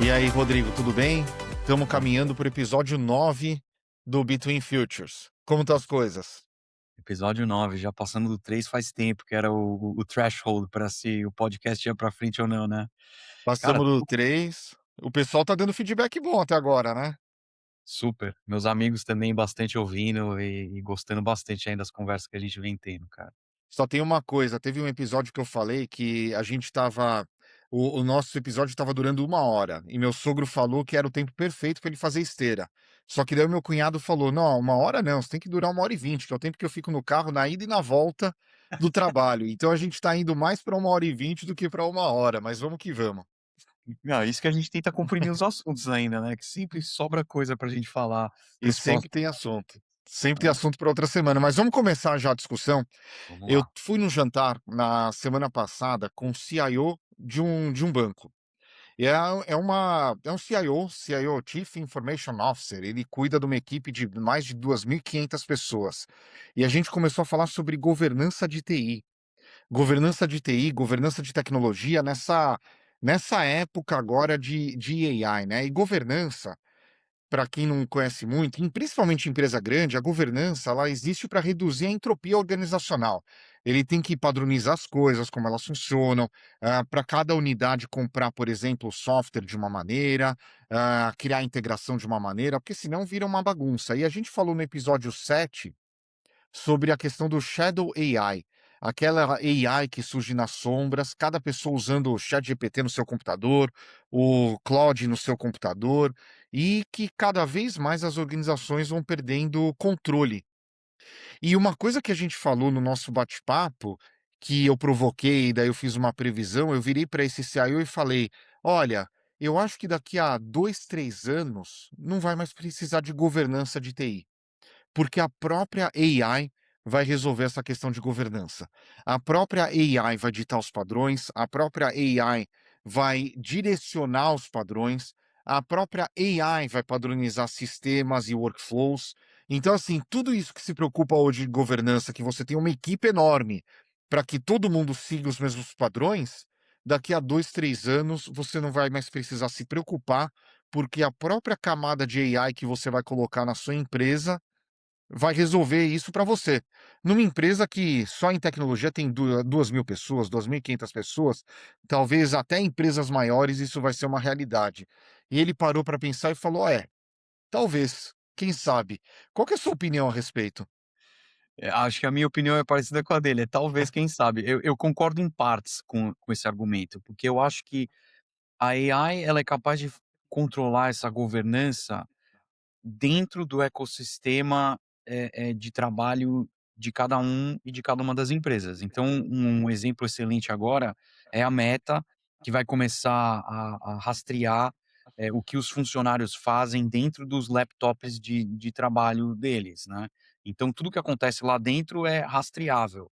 E aí, Rodrigo, tudo bem? Estamos caminhando para o episódio 9 do Between Futures. Como estão as coisas? Episódio 9, já passando do 3 faz tempo, que era o threshold para se o podcast ia pra frente ou não, né. Cara, Passamos do 3. O pessoal tá dando feedback bom até agora, né? super. Meus amigos também bastante ouvindo e gostando bastante ainda das conversas que a gente vem tendo, cara. Só tem uma coisa, teve um episódio que eu falei que a gente estava o nosso episódio estava durando 1 hora, e meu sogro falou que era o tempo perfeito para ele fazer esteira. Só que daí o meu cunhado falou: "Não, 1 hora não, você tem que durar 1 hora e 20, que é o tempo que eu fico no carro na ida e na volta do trabalho". Então a gente está indo mais para 1 hora e 20 do que para 1 hora, mas vamos que vamos. Não, isso que a gente tenta comprimir os assuntos ainda, né, que sempre sobra coisa pra gente falar E nos sempre próximos. tem assunto. Sempre tem assunto para outra semana, mas vamos começar já a discussão. Vamos Eu lá. fui num jantar na semana passada com o CIO de um banco. E é um CIO, Chief Information Officer, ele cuida de uma equipe de mais de 2.500 pessoas. E a gente começou a falar sobre governança de TI. Governança de TI, governança de tecnologia nessa época agora de AI, né. E governança, para quem não conhece muito, principalmente em empresa grande, a governança ela existe para reduzir a entropia organizacional. Ele tem que padronizar as coisas, como elas funcionam, para cada unidade comprar, por exemplo, o software de uma maneira, criar a integração de uma maneira, porque senão vira uma bagunça. E a gente falou no episódio 7 sobre a questão do Shadow AI, aquela AI que surge nas sombras, cada pessoa usando o ChatGPT no seu computador, o Claude no seu computador, e que cada vez mais as organizações vão perdendo o controle. E uma coisa que a gente falou no nosso bate-papo, que eu provoquei, daí eu fiz uma previsão, eu virei para esse CIO e falei: "Olha, eu acho que daqui a 2, 3 anos não vai mais precisar de governança de TI. Porque a própria AI vai resolver essa questão de governança. A própria AI vai ditar os padrões, a própria AI vai direcionar os padrões, a própria AI vai padronizar sistemas e workflows. Então, assim, tudo isso que se preocupa hoje de governança, que você tem uma equipe enorme para que todo mundo siga os mesmos padrões, daqui a 2, 3 anos você não vai mais precisar se preocupar, porque a própria camada de AI que você vai colocar na sua empresa vai resolver isso para você. Numa empresa que só em tecnologia tem 2.000 pessoas, 2.500 pessoas, talvez até empresas maiores isso vai ser uma realidade. E ele parou para pensar e falou: "É, talvez, quem sabe". Qual que é a sua opinião a respeito? Acho que a minha opinião é parecida com a dele, talvez, quem sabe. Eu concordo em partes com esse argumento, porque eu acho que a AI ela é capaz de controlar essa governança dentro do ecossistema, de trabalho de cada um e de cada uma das empresas. Então, um exemplo excelente agora é a Meta, que vai começar a rastrear, o que os funcionários fazem dentro dos laptops de trabalho deles, né. Então tudo que acontece lá dentro é rastreável.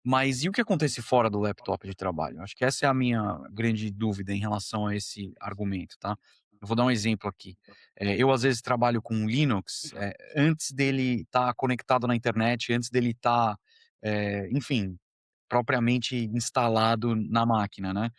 Mas e o que acontece fora do laptop de trabalho? Acho que essa é a minha grande dúvida em relação a esse argumento, tá. Eu vou dar um exemplo aqui. Eu às vezes trabalho com Linux, antes dele estar conectado na internet, antes dele estar, enfim, propriamente instalado na máquina, né.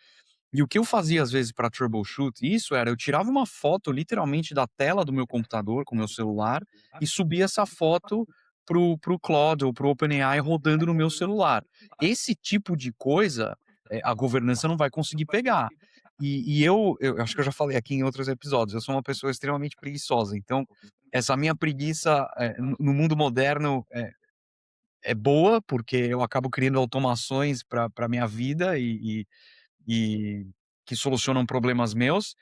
E o que eu fazia às vezes para troubleshoot isso era, eu tirava uma foto literalmente da tela do meu computador com o meu celular e subia essa foto para o Claude ou para o OpenAI rodando no meu celular. Esse tipo de coisa, a governança não vai conseguir pegar. E eu acho que eu já falei aqui em outros episódios, eu sou uma pessoa extremamente preguiçosa, então essa minha preguiça, no mundo moderno é boa, porque eu acabo criando automações para minha vida e que solucionam problemas meus,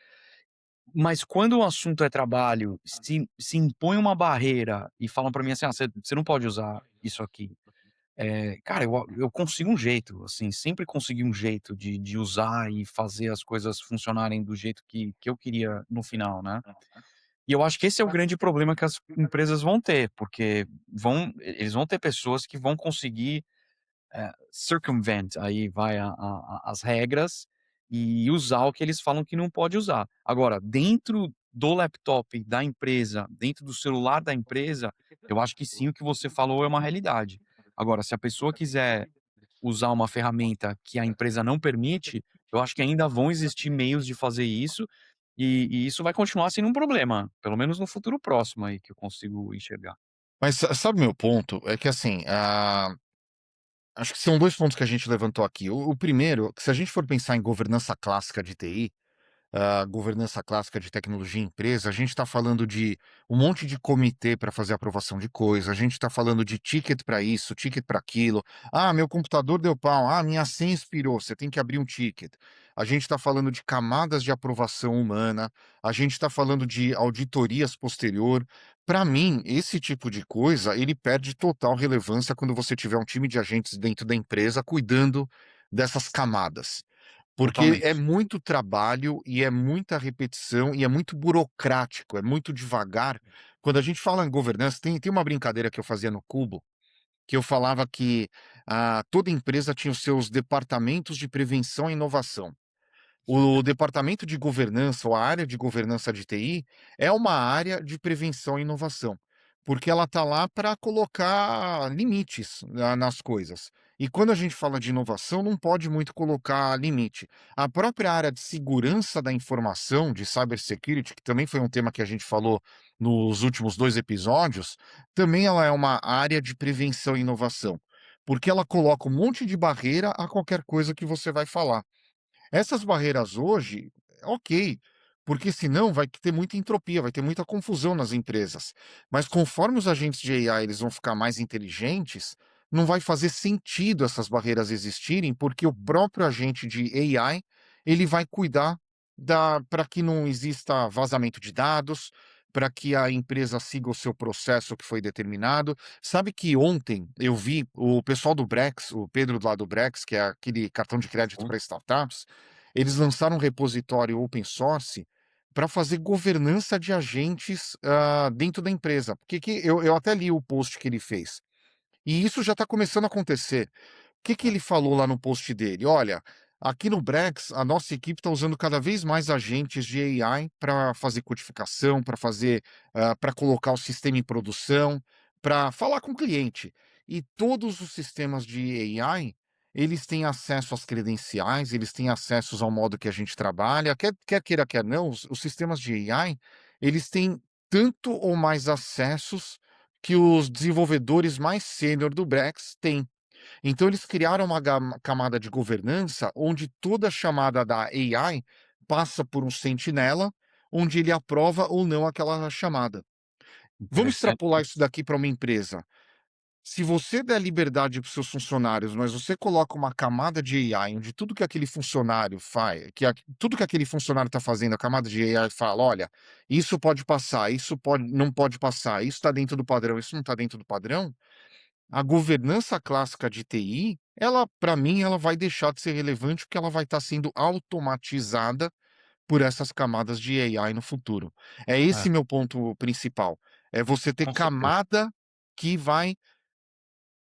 mas quando o assunto é trabalho, se impõe uma barreira e falam pra mim assim: "Ah, você não pode usar isso aqui". Cara, eu consigo um jeito, assim, sempre consegui um jeito de usar e fazer as coisas funcionarem do jeito que eu queria no final, né. E eu acho que esse é o grande problema que as empresas vão ter, porque eles vão ter pessoas que vão conseguir circumvent aí vai as regras e usar o que eles falam que não pode usar. Agora, dentro do laptop da empresa, dentro do celular da empresa, eu acho que sim, o que você falou é uma realidade. Agora, se a pessoa quiser usar uma ferramenta que a empresa não permite, eu acho que ainda vão existir meios de fazer isso, e isso vai continuar sendo um problema, pelo menos no futuro próximo aí que eu consigo enxergar. Mas sabe o meu ponto? É que assim, acho que são 2 pontos que a gente levantou aqui. O primeiro, que se a gente for pensar em governança clássica de TI, a governança clássica de tecnologia em empresa, a gente está falando de um monte de comitê para fazer aprovação de coisa, a gente está falando de ticket para isso, ticket para aquilo. Ah, meu computador deu pau. Ah, minha senha expirou. Você tem que abrir um ticket. A gente está falando de camadas de aprovação humana, a gente está falando de auditorias posterior. Para mim, esse tipo de coisa, ele perde total relevância quando você tiver um time de agentes dentro da empresa cuidando dessas camadas. Porque é Totalmente. muito trabalho e é muita repetição e é muito burocrático, é muito devagar. Quando a gente fala em governança, tem uma brincadeira que eu fazia no Cubo, que eu falava que, toda empresa tinha os seus departamentos de prevenção e inovação. O departamento de governança ou a área de governança de TI é uma área de prevenção e inovação, porque ela está lá para colocar limites nas coisas. E quando a gente fala de inovação, não pode muito colocar limite. A própria área de segurança da informação, de cybersecurity, que também foi um tema que a gente falou nos últimos 2 episódios, também ela é uma área de prevenção e inovação, porque ela coloca um monte de barreira a qualquer coisa que você vai falar. Essas barreiras hoje, ok, porque senão vai ter muita entropia, vai ter muita confusão nas empresas. Mas conforme os agentes de AI eles vão ficar mais inteligentes, não vai fazer sentido essas barreiras existirem, porque o próprio agente de AI, ele vai cuidar da para que não exista vazamento de dados, para que a empresa siga o seu processo que foi determinado. Sabe que ontem eu vi o pessoal do Brex, o Pedro lá do Brex, que é aquele cartão de crédito Sim. para startups, eles lançaram um repositório open source para fazer governança de agentes, dentro da empresa. Porque que eu até li o post que ele fez. E isso já está começando a acontecer. Que ele falou lá no post dele? Olha, aqui no Brex, a nossa equipe está usando cada vez mais agentes de AI para fazer codificação, para fazer, para colocar o sistema em produção, para falar com o cliente. E todos os sistemas de AI, eles têm acesso às credenciais, eles têm acessos ao modo que a gente trabalha. Quer queira, quer não, os sistemas de AI, eles têm tanto ou mais acessos que os desenvolvedores mais sênior do Brex têm. Então eles criaram uma camada de governança onde toda chamada da AI passa por um sentinela, onde ele aprova ou não aquela chamada. Vamos extrapolar Interessante. isso daqui para uma empresa. Se você der liberdade para os seus funcionários, mas você coloca uma camada de AI, onde tudo que aquele funcionário faz, tudo que aquele funcionário está fazendo, a camada de AI fala: olha, isso pode passar, isso pode, não pode passar, isso está dentro do padrão, isso não está dentro do padrão. A governança clássica de TI, ela, para mim, ela vai deixar de ser relevante, porque ela vai estar sendo automatizada por essas camadas de AI no futuro. É É, esse meu ponto principal, é você ter com certeza. camada que vai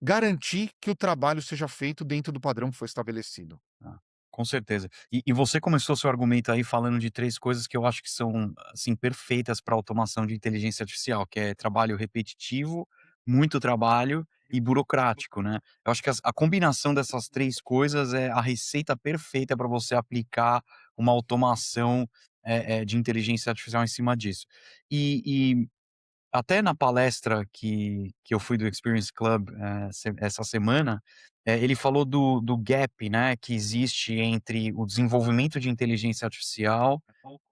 garantir que o trabalho seja feito dentro do padrão que foi estabelecido. Ah, com certeza. E você começou seu argumento aí falando de 3 coisas que eu acho que são, assim, perfeitas para automação de inteligência artificial, que é trabalho repetitivo, muito trabalho e burocrático, né. Eu acho que a combinação dessas 3 coisas é a receita perfeita para você aplicar uma automação, de inteligência artificial em cima disso. E até na palestra que eu fui do Experience Club, essa semana, ele falou do gap, né, que existe entre o desenvolvimento de inteligência artificial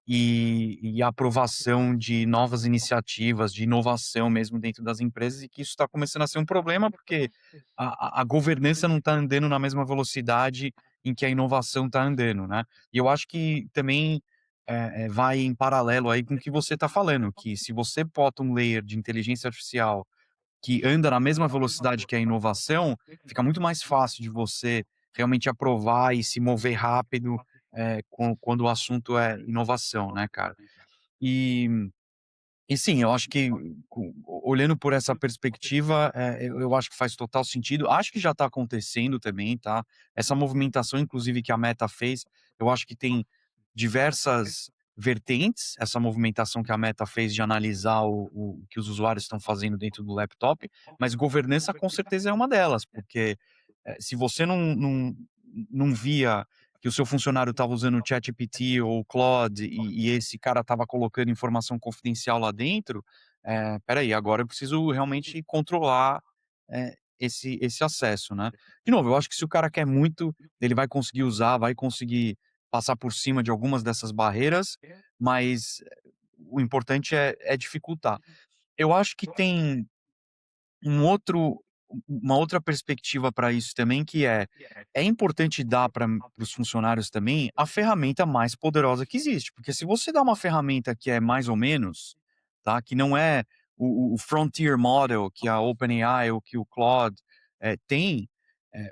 e a aprovação de novas iniciativas, de inovação mesmo dentro das empresas e que isso está começando a ser um problema, porque a governança não está andando na mesma velocidade em que a inovação está andando, né. E eu acho que também, vai em paralelo aí com o que você está falando, que se você bota um layer de inteligência artificial que anda na mesma velocidade que a inovação, fica muito mais fácil de você realmente aprovar e se mover rápido, quando o assunto é inovação, né, cara. E e sim, eu acho que olhando por essa perspectiva, eu acho que faz total sentido. Acho que já está acontecendo também, tá. Essa movimentação inclusive que a Meta fez, eu acho que tem diversas vertentes, essa movimentação que a Meta fez de analisar o que os usuários estão fazendo dentro do laptop, mas governança com certeza é uma delas, porque, se você não via que o seu funcionário estava usando o ChatGPT ou o Claude e esse cara estava colocando informação confidencial lá dentro, espera aí, agora eu preciso realmente controlar, esse acesso, né. De novo, eu acho que se o cara quer muito, ele vai conseguir usar, vai conseguir passar por cima de algumas dessas barreiras, mas o importante é dificultar. Eu acho que tem um outro uma outra perspectiva para isso também, que é importante dar para os funcionários também a ferramenta mais poderosa que existe, porque se você dá uma ferramenta que é mais ou menos, tá, que não é o frontier model que a OpenAI ou que o Claude, tem,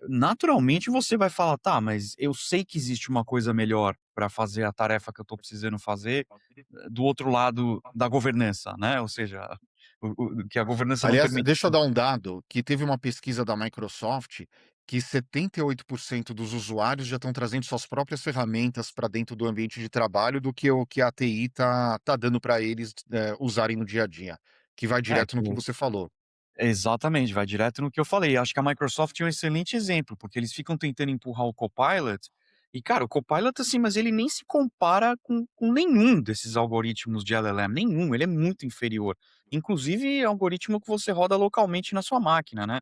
naturalmente você vai falar: "Tá, mas eu sei que existe uma coisa melhor para fazer a tarefa que eu estou precisando fazer, do outro lado da governança", né, ou seja, o que a governança não Aliás, permite. deixa eu dar um dado, que teve uma pesquisa da Microsoft que 78% dos usuários já estão trazendo suas próprias ferramentas para dentro do ambiente de trabalho do que o que a TI tá dando para eles, usarem no dia a dia, que vai É, direto no que você falou. exatamente, vai direto no que eu falei. Acho que a Microsoft é um excelente exemplo, porque eles ficam tentando empurrar o Copilot, e cara, o Copilot, assim, mas ele nem se compara com nenhum desses algoritmos de LLM, nenhum, ele é muito inferior. Inclusive, é algoritmo que você roda localmente na sua máquina, né.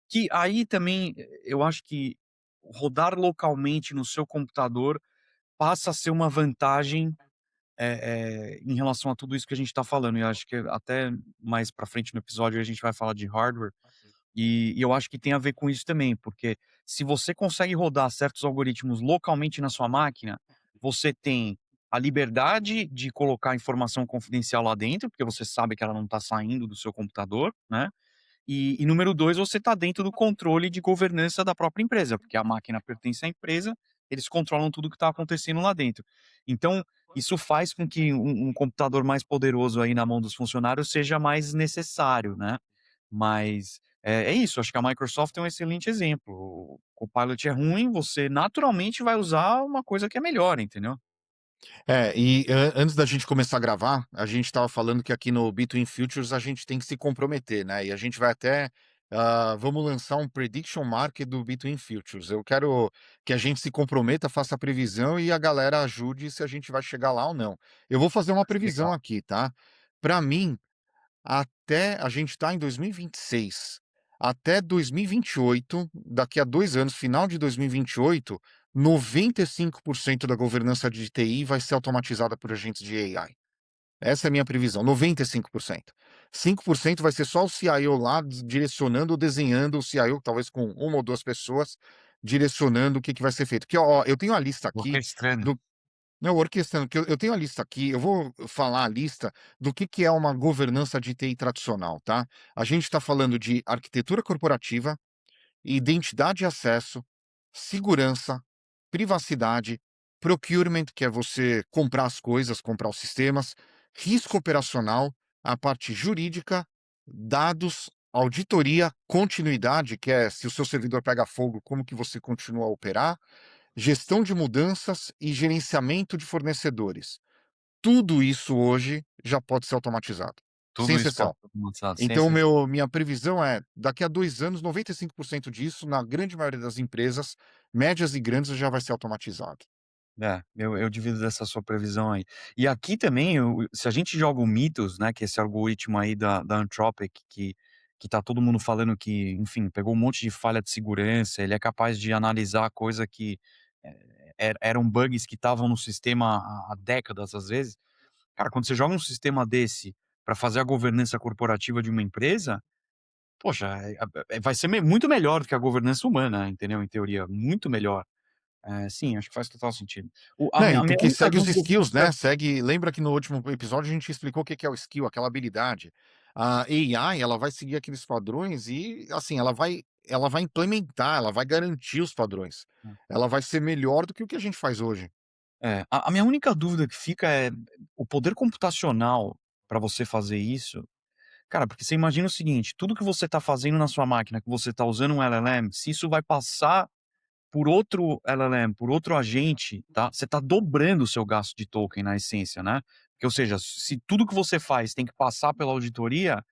Que aí também, eu acho que rodar localmente no seu computador passa a ser uma vantagem, em relação a tudo isso que a gente está falando, e acho que até mais pra frente no episódio a gente vai falar de hardware, e eu acho que tem a ver com isso também, porque se você consegue rodar certos algoritmos localmente na sua máquina, você tem a liberdade de colocar informação confidencial lá dentro, porque você sabe que ela não está saindo do seu computador, né. E número 2, você está dentro do controle de governança da própria empresa, porque a máquina pertence à empresa, eles controlam tudo o que está acontecendo lá dentro. Então, isso faz com que um computador mais poderoso aí na mão dos funcionários seja mais necessário, né. Mas é isso, acho que a Microsoft é um excelente exemplo. O Copilot é ruim, você naturalmente vai usar uma coisa que é melhor, entendeu? É, e antes da gente começar a gravar, a gente estava falando que aqui no Between Futures a gente tem que se comprometer, né? E a gente vai até, vamos lançar um prediction market do Between Futures. Eu quero que a gente se comprometa, faça a previsão e a galera ajude se a gente vai chegar lá ou não. Eu vou fazer uma previsão Legal. aqui, tá? Para mim, até a gente está em 2026. Até 2028, daqui a 2 anos, final de 2028, 95% da governança de TI vai ser automatizada por agentes de AI. Essa é a minha previsão, 95%. 5% vai ser só o CIO lá direcionando ou desenhando, o CIO talvez com uma ou 2 pessoas, direcionando o que que vai ser feito. Que ó, eu tenho a lista aqui Orquestrando. do não, orquestrando, que eu tenho a lista aqui, eu vou falar a lista do que é uma governança de TI tradicional, tá? A gente está falando de arquitetura corporativa, identidade e acesso, segurança, privacidade, procurement, que é você comprar as coisas, comprar os sistemas, risco operacional, a parte jurídica, dados, auditoria, continuidade, que é se o seu servidor pega fogo, como que você continua a operar, gestão de mudanças e gerenciamento de fornecedores. Tudo isso hoje já pode ser automatizado, sem Tudo isso pode exceção. ser automatizado, sem Então exceção. minha previsão é, daqui a 2 anos, 95% disso, na grande maioria das empresas, médias e grandes, já vai ser automatizado. É, eu divido dessa sua previsão aí. E aqui também, se a gente joga o Mythos, né, que é esse algoritmo aí da Anthropic, que tá todo mundo falando que, enfim, pegou um monte de falha de segurança, ele é capaz de analisar coisa que, eram bugs que estavam no sistema há décadas, às vezes. Cara, quando você joga um sistema desse para fazer a governança corporativa de uma empresa, poxa, vai ser muito melhor do que a governança humana, entendeu, em teoria, muito melhor. Sim, acho que faz total sentido. O a Né, minha e a minha porque única segue os dúvida skills, fica. né, lembra que no último episódio a gente explicou o que que é o skill, aquela habilidade. A AI, ela vai seguir aqueles padrões e, assim, ela vai implementar, ela vai garantir os padrões. Ela vai ser melhor do que o que a gente faz hoje. A minha única dúvida que fica é o poder computacional para você fazer isso. Cara, porque você imagina o seguinte, tudo que você está fazendo na sua máquina, que você está usando um LLM, se isso vai passar por outro LLM, por outro agente, tá, você está dobrando o seu gasto de token na essência, né. Porque, ou seja, se tudo que você faz tem que passar pela auditoria,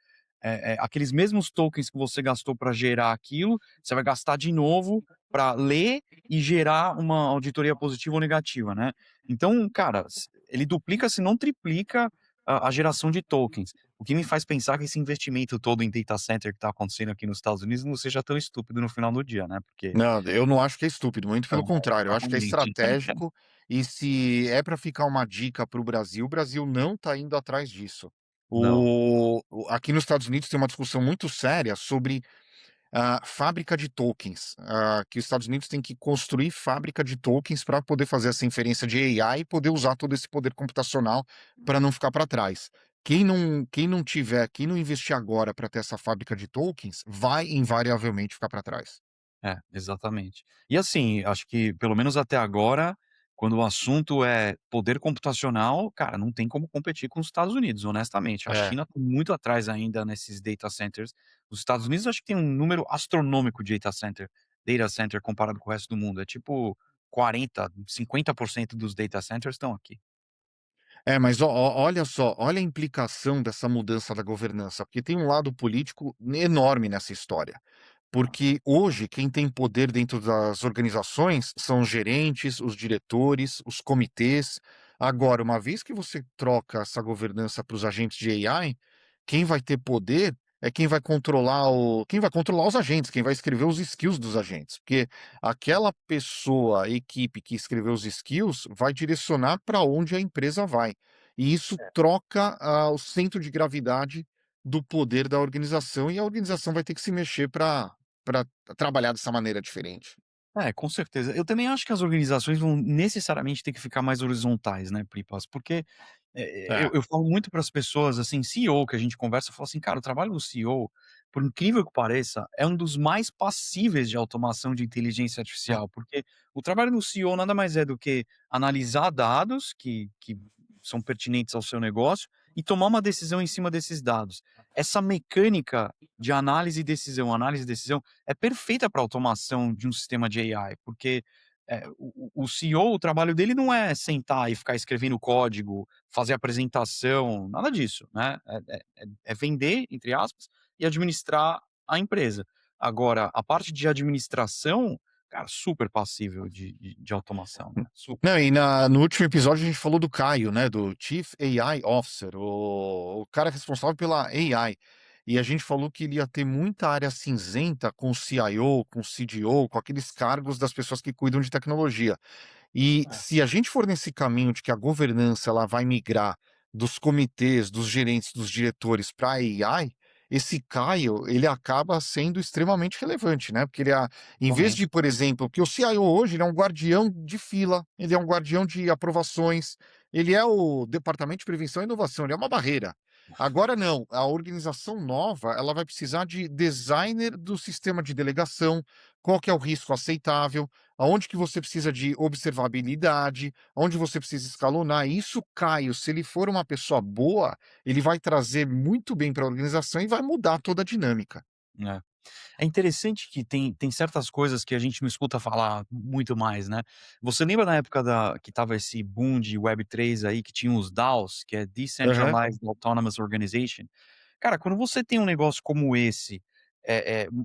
aqueles mesmos tokens que você gastou para gerar aquilo, você vai gastar de novo para ler e gerar uma auditoria positiva ou negativa, né. Então, cara, ele duplica, se não triplica a geração de tokens, o que me faz pensar que esse investimento todo em data center que está acontecendo aqui nos Estados Unidos não seja tão estúpido no final do dia, né, porque Não, eu não acho que é estúpido, muito é, pelo contrário, eu acho que é exatamente. estratégico e se é para ficar uma dica para o Brasil não está indo atrás disso. Não. Aqui nos Estados Unidos tem uma discussão muito séria sobre a fábrica de tokens, que os Estados Unidos têm que construir fábrica de tokens para poder fazer essa inferência de AI e poder usar todo esse poder computacional para não ficar para trás. Quem não investir agora para ter essa fábrica de tokens, vai invariavelmente ficar para trás. É, exatamente. E assim, acho que pelo menos até agora, quando o assunto é poder computacional, cara, não tem como competir com os Estados Unidos, honestamente. A É. China tá muito atrás ainda nesses data centers. Os Estados Unidos acho que tem um número astronômico de data center comparado com o resto do mundo. É tipo 40, 50% dos data centers estão aqui. É, mas olha só, olha a implicação dessa mudança da governança, porque tem um lado político enorme nessa história. Porque hoje quem tem poder dentro das organizações são os gerentes, os diretores, os comitês. Agora, uma vez que você troca essa governança para os agentes de AI, quem vai ter poder é quem vai controlar os agentes, quem vai escrever os skills dos agentes, porque aquela pessoa, equipe que escreveu os skills vai direcionar para onde a empresa vai. E isso troca, o centro de gravidade do poder da organização e a organização vai ter que se mexer para trabalhar dessa maneira diferente. É, com certeza. Eu também acho que as organizações vão necessariamente ter que ficar mais horizontais, né, Pripas, porque, É. eu falo muito para as pessoas, assim, CEO que a gente conversa, eu falo assim: "Cara, o trabalho do CEO, por incrível que pareça, é um dos mais passíveis de automação de inteligência artificial", porque o trabalho do CEO nada mais é do que analisar dados que são pertinentes ao seu negócio e tomar uma decisão em cima desses dados. Essa mecânica de análise e decisão é perfeita para automação de um sistema de AI, porque, o CEO, o trabalho dele não é sentar e ficar escrevendo código, fazer apresentação, nada disso, né, é vender, entre aspas, e administrar a empresa. Agora, a parte de administração, cara, super passível de automação, né, super. Não, e no último episódio a gente falou do Caio, né, do Chief AI Officer, o cara responsável pela AI. E a gente falou que ele ia ter muita área cinzenta com o CIO, com o CDO, com aqueles cargos das pessoas que cuidam de tecnologia. E É. se a gente for nesse caminho de que a governança ela vai migrar dos comitês, dos gerentes, dos diretores para a AI, esse Caio, ele acaba sendo extremamente relevante, né? Porque em vez de, Totalmente. por exemplo, porque o CIO hoje ele é um guardião de fila, ele é um guardião de aprovações, ele é o departamento de prevenção e inovação, ele é uma barreira. Agora não, a organização nova, ela vai precisar de designer do sistema de delegação, qual que é o risco aceitável, aonde que você precisa de observabilidade, onde você precisa escalonar. E isso, Caio, se ele for uma pessoa boa, ele vai trazer muito bem para a organização e vai mudar toda a dinâmica. É. É interessante que tem certas coisas que a gente não escuta falar muito mais, né. Você lembra na época que estava esse boom de Web3 aí, que tinha os DAOs, que é Aham. Decentralized Autonomous Organization. Cara, quando você tem um negócio como esse,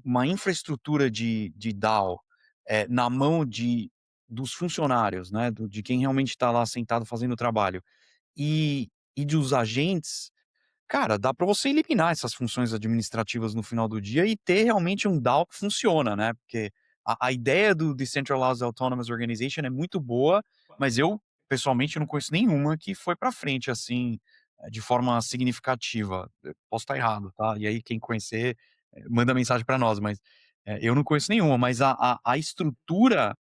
uma infraestrutura de DAO, na mão dos funcionários, né, de quem realmente está lá sentado fazendo o trabalho, e dos agentes, cara, dá para você eliminar essas funções administrativas no final do dia e ter realmente um DAO que funciona, né, porque a ideia do Decentralized Autonomous Organization é muito boa, mas eu, pessoalmente, não conheço nenhuma que foi para frente, assim, de forma significativa. Eu posso estar errado, tá, e aí quem conhecer, manda mensagem para nós, mas, eu não conheço nenhuma, mas a estrutura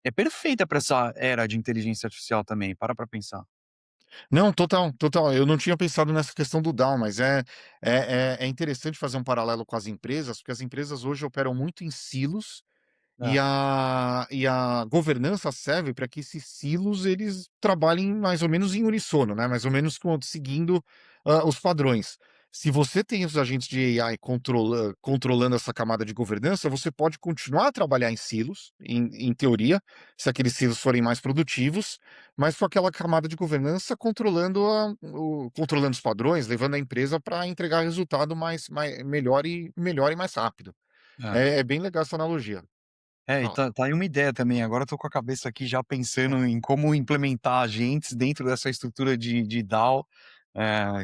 é perfeita para essa era de inteligência artificial também, para pensar. Não, total, total. Eu não tinha pensado nessa questão do down, mas é interessante fazer um paralelo com as empresas, porque as empresas hoje operam muito em silos e É, a governança serve para que esses silos eles trabalhem mais ou menos em uníssono, né, mais ou menos seguindo, os padrões. Se você tem os agentes de AI controlando essa camada de governança, você pode continuar a trabalhar em silos, em teoria, se aqueles silos forem mais produtivos, mas com aquela camada de governança controlando os padrões, levando a empresa para entregar resultado melhor e mais rápido. É. É bem legal essa analogia. É, e Fala. tá aí uma ideia também, agora eu tô com a cabeça aqui já pensando em como implementar agentes dentro dessa estrutura de DAO.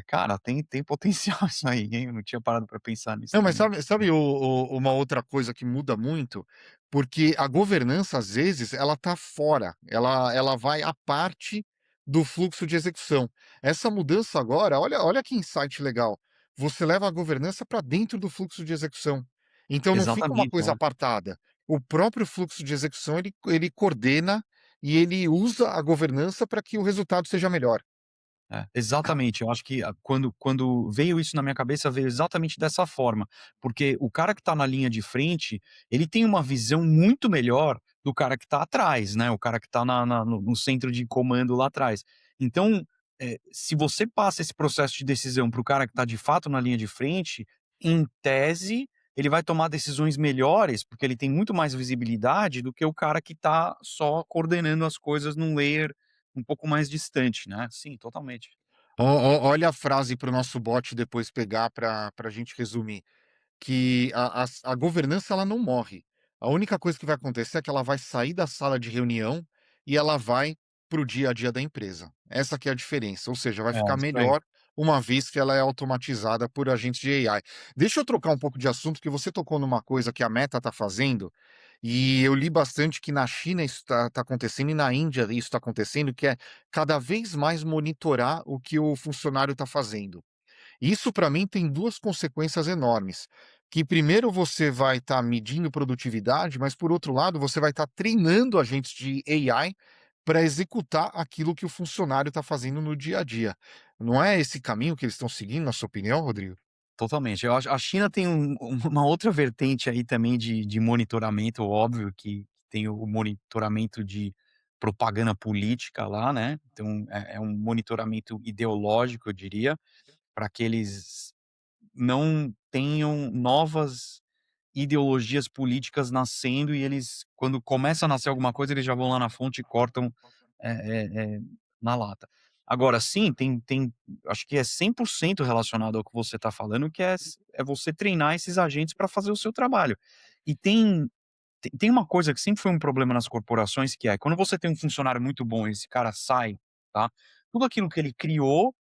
Cara, tem potencial isso aí, hein, eu não tinha parado pra pensar nisso Não, mas também. sabe uma outra coisa que muda muito? Porque a governança, às vezes, ela tá fora, ela vai à parte do fluxo de execução. Essa mudança agora, olha que insight legal, você leva a governança para dentro do fluxo de execução. Então não fica uma Exatamente, coisa é. apartada. O próprio fluxo de execução, ele coordena e ele usa a governança para que o resultado seja melhor. É, exatamente. Eu acho que quando veio isso na minha cabeça, veio exatamente dessa forma, porque o cara que está na linha de frente, ele tem uma visão muito melhor do cara que está atrás, né, o cara que está no centro de comando lá atrás. Então, se você passa esse processo de decisão para o cara que está de fato na linha de frente, em tese, ele vai tomar decisões melhores, porque ele tem muito mais visibilidade do que o cara que está só coordenando as coisas num layer um pouco mais distante, né. Sim, totalmente. Olha a frase para o nosso bot depois pegar para a gente resumir. Que a governança ela não morre. A única coisa que vai acontecer é que ela vai sair da sala de reunião e ela vai para o dia a dia da empresa. Essa que é a diferença, ou seja, vai É, ficar isso aí. melhor uma vez que ela é automatizada por agentes de AI. Deixa eu trocar um pouco de assunto, que você tocou numa coisa que a Meta está fazendo, e eu li bastante que na China isso está acontecendo e na Índia isso está acontecendo, que é cada vez mais monitorar o que o funcionário está fazendo. Isso para mim tem 2 consequências enormes, que primeiro você vai estar medindo produtividade, mas por outro lado você vai estar treinando agentes de AI para executar aquilo que o funcionário está fazendo no dia a dia. Não é esse caminho que eles estão seguindo, na sua opinião, Rodrigo? Totalmente. Eu acho a China tem uma outra vertente aí também de monitoramento, óbvio que tem o monitoramento de propaganda política lá, né, então é um monitoramento ideológico, eu diria, para que eles não tenham novas ideologias políticas nascendo e eles, quando começa a nascer alguma coisa, eles já vão lá na fonte e cortam, na lata. Agora sim, tem acho que é 100% relacionado ao que você está falando, que é você treinar esses agentes para fazer o seu trabalho. E tem uma coisa que sempre foi um problema nas corporações, que é quando você tem um funcionário muito bom e esse cara sai, tá, tudo aquilo que ele criou,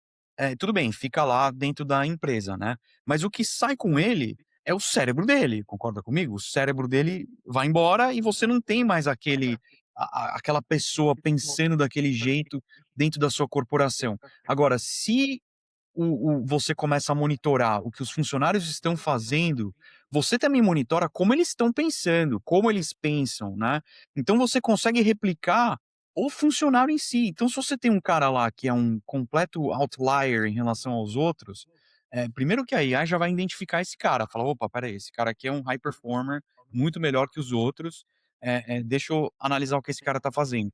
tudo bem, fica lá dentro da empresa, né, mas o que sai com ele é o cérebro dele, concorda comigo? O cérebro dele vai embora e você não tem mais aquela pessoa pensando daquele jeito dentro da sua corporação. Agora, se você começa a monitorar o que os funcionários estão fazendo, você também monitora como eles estão pensando, como eles pensam, né. Então você consegue replicar o funcionário em si. Então se você tem um cara lá que é um completo outlier em relação aos outros, primeiro que a AI já vai identificar esse cara, fala: "Opa, espera aí, esse cara aqui é um high performer, muito melhor que os outros, deixa eu analisar o que esse cara está fazendo".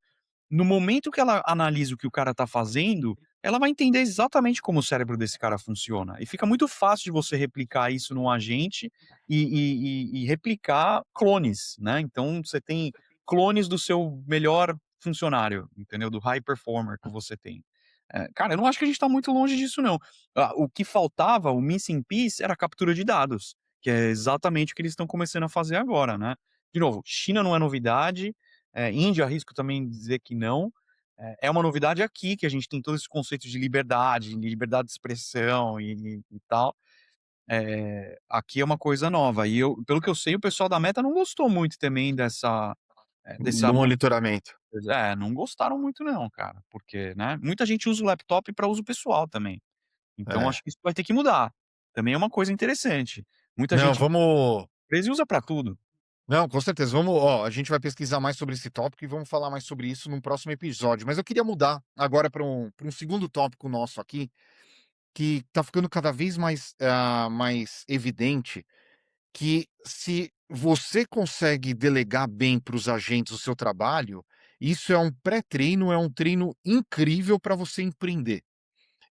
No momento que ela analisa o que o cara tá fazendo, ela vai entender exatamente como o cérebro desse cara funciona. E fica muito fácil de você replicar isso num agente e replicar clones, né. Então você tem clones do seu melhor funcionário, entendeu, do high performer que você tem. Cara, eu não acho que a gente tá muito longe disso não. O que faltava, o missing piece, era a captura de dados, que é exatamente o que eles estão começando a fazer agora, né. De novo, China não é novidade, Índia, arrisco também dizer que não. É uma novidade aqui, que a gente tem todos esses conceitos de liberdade de expressão e tal. Aqui é uma coisa nova. E eu, pelo que eu sei, o pessoal da Meta não gostou muito também dessa No monitoramento. não gostaram muito não, cara, porque, né, muita gente usa o laptop para uso pessoal também. Então É. acho que isso vai ter que mudar. Também é uma coisa interessante. Muita Não, gente vamos empresa usa para tudo. não, com certeza. A gente vai pesquisar mais sobre esse tópico e vamos falar mais sobre isso num próximo episódio. Mas eu queria mudar agora para um segundo tópico nosso aqui, que está ficando cada vez mais evidente que se você consegue delegar bem para os agentes o seu trabalho, isso é um pré-treino, é um treino incrível para você empreender.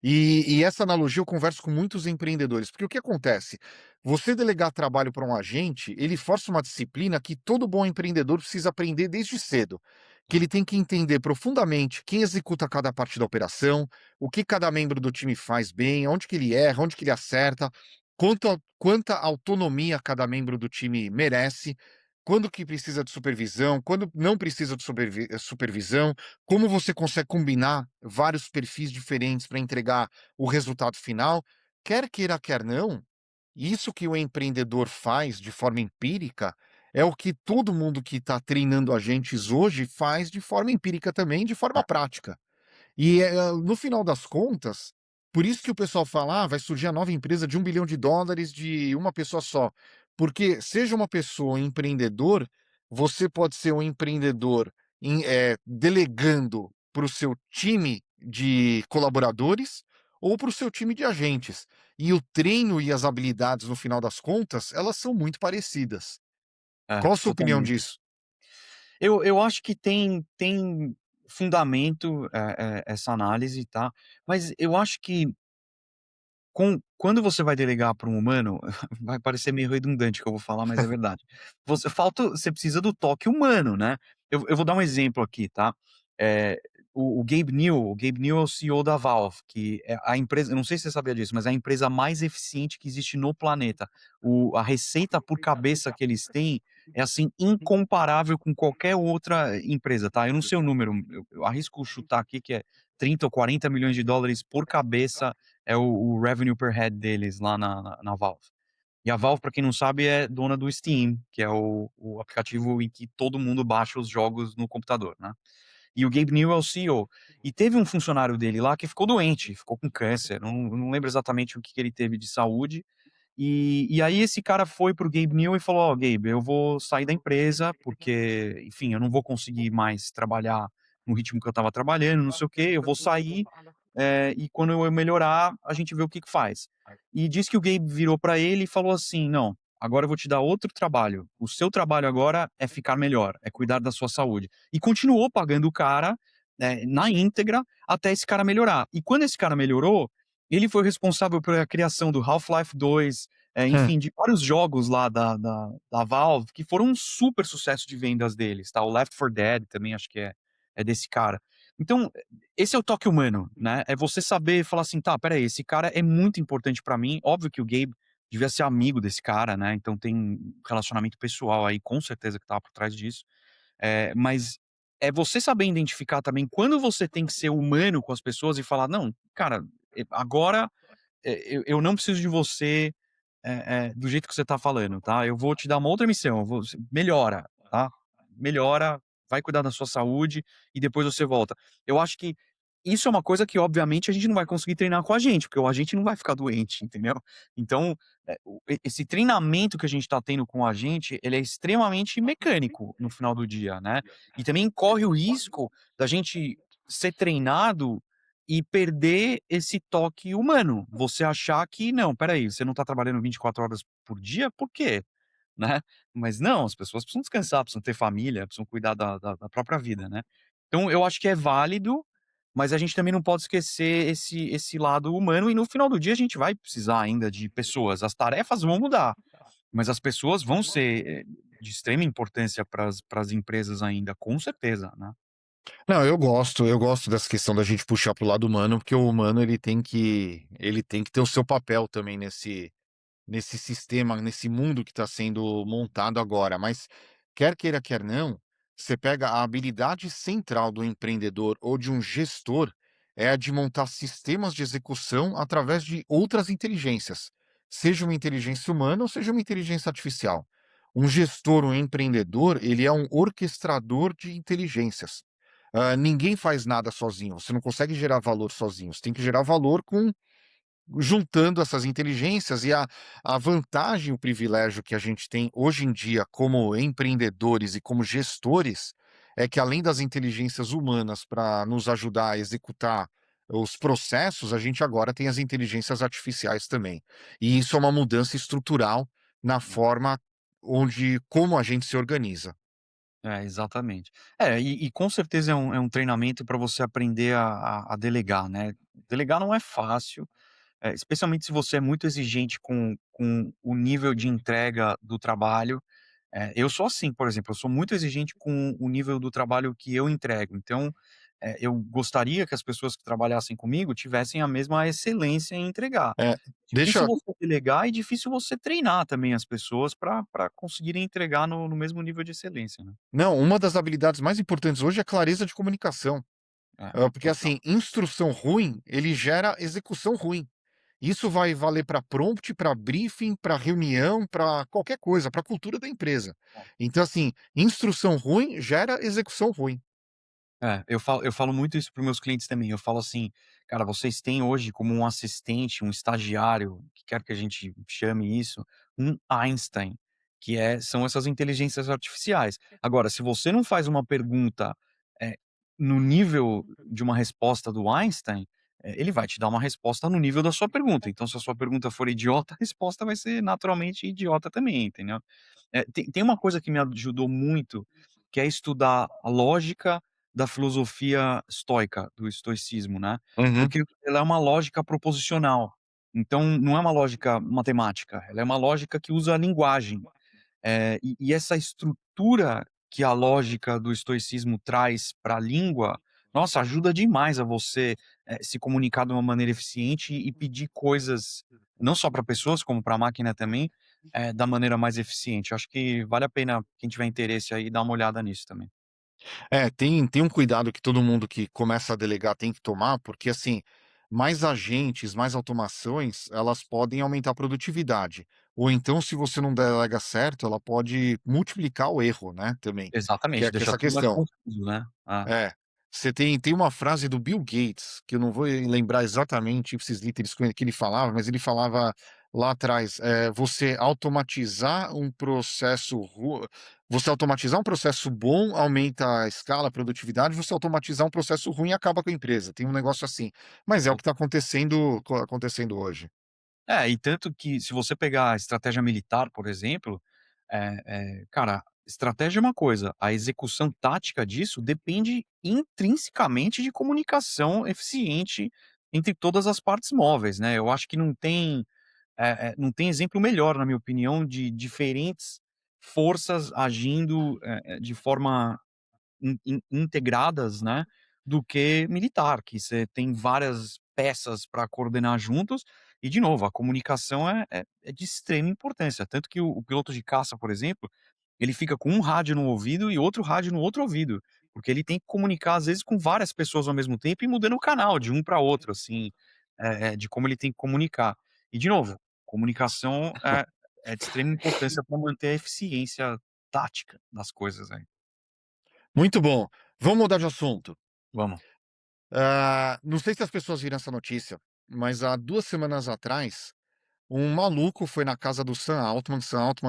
E essa analogia eu converso com muitos empreendedores, porque o que acontece? Você delegar trabalho para um agente, ele força uma disciplina que todo bom empreendedor precisa aprender desde cedo, que ele tem que entender profundamente quem executa cada parte da operação, o que cada membro do time faz bem, onde que ele erra, onde que ele acerta, quanta autonomia cada membro do time merece, quando que precisa de supervisão, quando não precisa de supervisão, como você consegue combinar vários perfis diferentes para entregar o resultado final. Quer queira, quer não, isso que o empreendedor faz de forma empírica é o que todo mundo que está treinando agentes hoje faz de forma empírica também, de forma prática. E, no final das contas, por isso que o pessoal fala: "Ah, vai surgir a nova empresa de US$ 1 bilhão de uma pessoa só", porque seja uma pessoa empreendedor, você pode ser um empreendedor delegando para o seu time de colaboradores ou para o seu time de agentes. E o treino e as habilidades, no final das contas, elas são muito parecidas. É, Qual a sua opinião totalmente. disso? Eu acho que tem fundamento, essa análise, tá, mas eu acho que quando você vai delegar para um humano, vai parecer meio redundante o que eu vou falar, mas é verdade. Você precisa do toque humano, né. Eu vou dar um exemplo aqui, tá. Eh, o Gabe Newell é o CEO da Valve, que é a empresa, eu não sei se você sabia disso, mas é a empresa mais eficiente que existe no planeta. A receita por cabeça que eles têm é, assim, incomparável com qualquer outra empresa, tá. Eu não sei o número, eu arrisco chutar aqui que é 30 ou 40 milhões de dólares por cabeça, é o revenue per head deles lá na Valve. E a Valve, pra quem não sabe, é dona do Steam, que é o aplicativo em que todo mundo baixa os jogos no computador, né. E o Gabe Newell é o CEO. E teve um funcionário dele lá que ficou doente, ficou com câncer, não lembro exatamente o que que ele teve de saúde, e aí esse cara foi para o Gabe Newell e falou: "Ó, Gabe, eu vou sair da empresa, porque, enfim, eu não vou conseguir mais trabalhar no ritmo que eu estava trabalhando, não sei o quê, eu vou sair, e quando eu melhorar, a gente vê o que que faz". E diz que o Gabe virou pra ele e falou assim: "Não, agora eu vou te dar outro trabalho. O seu trabalho agora é ficar melhor, é cuidar da sua saúde". E continuou pagando o cara, na íntegra, até esse cara melhorar. E quando esse cara melhorou, ele foi responsável pela criação do Half-Life 2, Hum. enfim, de vários jogos lá da Valve, que foram um super sucesso de vendas deles, tá. O Left 4 Dead também acho que é desse cara. Então, esse é o toque humano, né, é você saber falar assim: "Tá, espera aí, esse cara é muito importante pra mim". Óbvio que o Gabe devia ser amigo desse cara, né, então tem um relacionamento pessoal aí, com certeza que estava por trás disso. Mas é você saber identificar também quando você tem que ser humano com as pessoas e falar: "Não, cara, agora, eu não preciso de você, do jeito que você tá falando, tá? Eu vou te dar uma outra missão, eu vou melhora, tá? Melhora, vai cuidar da sua saúde e depois você volta". Eu acho que isso é uma coisa que obviamente a gente não vai conseguir treinar com a gente, porque o agente não vai ficar doente, entendeu? Então, esse treinamento que a gente tá tendo com o agente, ele é extremamente mecânico no final do dia, né? E também corre o risco da gente ser treinado e perder esse toque humano. Você achar que: "Não, espera aí, você não tá trabalhando 24 horas por dia, por quê?", né. Mas não, as pessoas precisam descansar, precisam ter família, precisam cuidar da própria vida, né. Então eu acho que é válido, mas a gente também não pode esquecer esse lado humano e no final do dia a gente vai precisar ainda de pessoas. As tarefas vão mudar, mas as pessoas vão ser, de extrema importância para as empresas ainda, com certeza, né. Não, eu gosto dessa questão da gente puxar para o lado humano, porque o humano ele tem que ter o seu papel também nesse sistema, nesse mundo que está sendo montado agora. Mas quer queira, quer não, você pega a habilidade central do empreendedor ou de um gestor é a de montar sistemas de execução através de outras inteligências, seja uma inteligência humana ou seja uma inteligência artificial. Um gestor, um empreendedor, ele é um orquestrador de inteligências. Ninguém faz nada sozinho, você não consegue gerar valor sozinho, você tem que gerar valor com juntando essas inteligências e a vantagem, o privilégio que a gente tem hoje em dia como empreendedores e como gestores, é que além das inteligências humanas para nos ajudar a executar os processos, a gente agora tem as inteligências artificiais também. E isso é uma mudança estrutural na forma como a gente se organiza. É, exatamente. E com certeza é um treinamento para você aprender a delegar, né. Delegar não é fácil, especialmente se você é muito exigente com o nível de entrega do trabalho. Eu sou assim, por exemplo, eu sou muito exigente com o nível do trabalho que eu entrego, então, eu gostaria que as pessoas que trabalhassem comigo tivessem a mesma excelência em entregar. É, Difícil deixa você delegar e difícil você treinar também as pessoas para conseguirem entregar no mesmo nível de excelência, né. não, uma das habilidades mais importantes hoje é clareza de comunicação. É, Porque, total. assim, instrução ruim, ele gera execução ruim. Isso vai valer para prompt, para briefing, para reunião, para qualquer coisa, para a cultura da empresa. Então, assim, instrução ruim gera execução ruim. Eu falo muito isso para os meus clientes também, eu falo assim: "Cara, vocês têm hoje como um assistente, um estagiário, que quer que a gente chame isso, um Einstein, que são essas inteligências artificiais. Agora, se você não faz uma pergunta, eh, no nível de uma resposta do Einstein, ele vai te dar uma resposta no nível da sua pergunta, então se a sua pergunta for idiota, a resposta vai ser naturalmente idiota também, entendeu?" Tem uma coisa que me ajudou muito, que é estudar a lógica da filosofia estoica, do estoicismo, né, Uhum. porque ela é uma lógica proposicional, então não é uma lógica matemática, ela é uma lógica que usa a linguagem. E essa estrutura que a lógica do estoicismo traz para a língua, nossa, ajuda demais a você, se comunicar de uma maneira eficiente e pedir coisas, não só para pessoas, como para a máquina também, da maneira mais eficiente. Acho que vale a pena quem tiver interesse aí dar uma olhada nisso também. É, tem um cuidado que todo mundo que começa a delegar tem que tomar, porque, assim, mais agentes, mais automações, elas podem aumentar a produtividade. Ou então, se você não delega certo, ela pode multiplicar o erro, né, também, Exatamente, que é deixa essa tudo mais questão. confuso, né. É. Você tem uma frase do Bill Gates, que eu não vou lembrar exatamente ipsis literis que ele falava, mas ele falava lá atrás, você automatizar um processo bom aumenta a escala, a produtividade, você automatizar um processo ruim acaba com a empresa, tem um negócio assim. Mas é o que está acontecendo hoje. E tanto que se você pegar a estratégia militar, por exemplo, cara, estratégia é uma coisa, a execução tática disso depende intrinsecamente de comunicação eficiente entre todas as partes móveis, né. Eu acho que não tem exemplo melhor, na minha opinião, de diferentes forças agindo, de forma integradas, né, do que militar, que você tem várias peças para coordenar juntos e, de novo, a comunicação é de extrema importância, tanto que o piloto de caça, por exemplo, ele fica com um rádio no ouvido e outro rádio no outro ouvido, porque ele tem que comunicar, às vezes, com várias pessoas ao mesmo tempo e mudando o canal de um para outro, assim, de como ele tem que comunicar. E, de novo, comunicação é de extrema importância para manter a eficiência tática das coisas aí. Muito bom. Vamos mudar de assunto. Vamos. Não sei se as pessoas viram essa notícia, mas há 2 semanas atrás, um maluco foi na casa do Sam Altman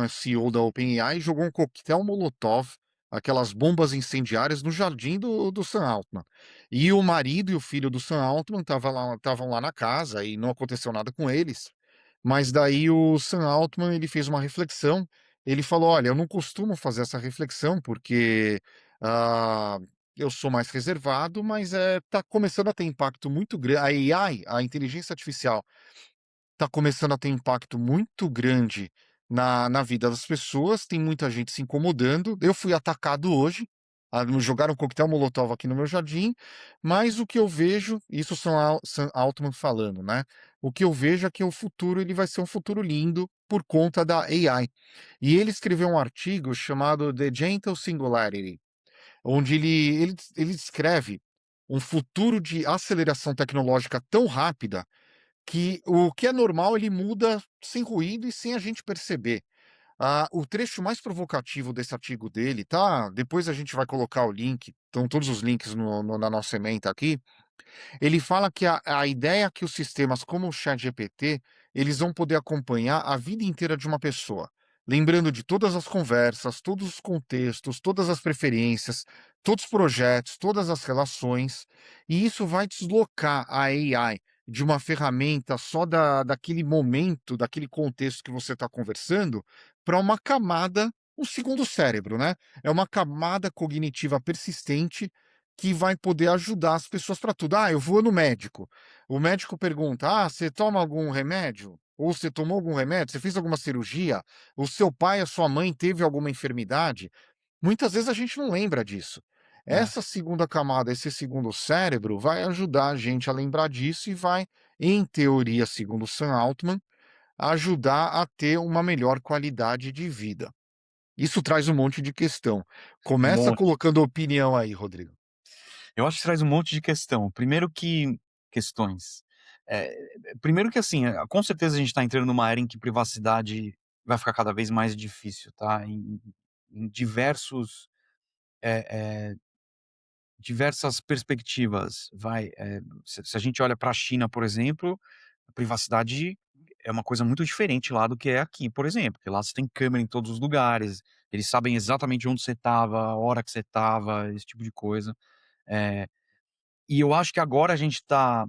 é CEO da OpenAI, e jogou um coquetel molotov, aquelas bombas incendiárias, no jardim do Sam Altman. E o marido e o filho do Sam Altman estavam lá na casa e não aconteceu nada com eles. Mas daí o Sam Altman, ele fez uma reflexão, ele falou: "Olha, eu não costumo fazer essa reflexão, porque, ah, eu sou mais reservado, mas, tá começando a ter impacto muito grande. A AI, a inteligência artificial, tá começando a ter impacto muito grande na vida das pessoas, tem muita gente se incomodando. Eu fui atacado hoje, me jogaram um coquetel molotov aqui no meu jardim, mas o que eu vejo, isso são Sam Altman falando, né, o que eu vejo é que o futuro ele vai ser um futuro lindo por conta da AI. E ele escreveu um artigo chamado The Gentle Singularity, onde ele descreve um futuro de aceleração tecnológica tão rápida que o que é normal ele muda sem ruído e sem a gente perceber. O trecho mais provocativo desse artigo dele, tá? Depois a gente vai colocar o link, estão todos os links na nossa ementa aqui. Ele fala que a ideia é que os sistemas como o ChatGPT, eles vão poder acompanhar a vida inteira de uma pessoa, lembrando de todas as conversas, todos os contextos, todas as preferências, todos os projetos, todas as relações, e isso vai deslocar a AI de uma ferramenta só daquele momento, daquele contexto que você está conversando, para uma camada, um segundo cérebro, né? É uma camada cognitiva persistente que vai poder ajudar as pessoas para tudo. Ah, eu vou no médico. O médico pergunta: "Ah, você toma algum remédio? Ou você tomou algum remédio? Você fez alguma cirurgia? O seu pai, a sua mãe teve alguma enfermidade?" Muitas vezes a gente não lembra disso. É. Essa segunda camada, esse segundo cérebro, vai ajudar a gente a lembrar disso e vai, em teoria, segundo Sam Altman, ajudar a ter uma melhor qualidade de vida. Isso traz um monte de questão. Um Começa monte. colocando opinião aí, Rodrigo. Eu acho que traz um monte de questão. Primeiro que questões. Eh, primeiro que assim, com certeza a gente está entrando numa era em que privacidade vai ficar cada vez mais difícil, tá, em diversos, eh eh, diversas perspectivas, se a gente olha para a China, por exemplo, a privacidade é uma coisa muito diferente lá do que é aqui, por exemplo, porque lá você tem câmera em todos os lugares, eles sabem exatamente onde você estava, a hora que você estava, esse tipo de coisa. Eh E eu acho que agora a gente está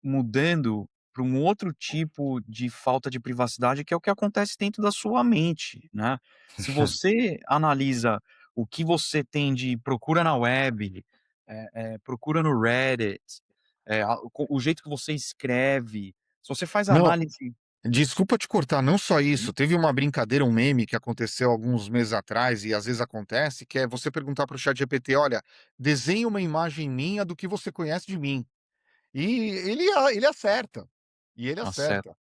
mudando para um outro tipo de falta de privacidade, que é o que acontece dentro da sua mente, né. Se você analisa o que você tem de procura na web, procura no Reddit, o jeito que você escreve, se você faz Não, análise. desculpa te cortar, não só Hum, isso, teve uma brincadeira, um meme que aconteceu alguns meses atrás e às vezes acontece, que é você perguntar para o ChatGPT: "Olha, desenhe uma imagem minha do que você conhece de mim". E ele acerta, e ele acerta, acerta.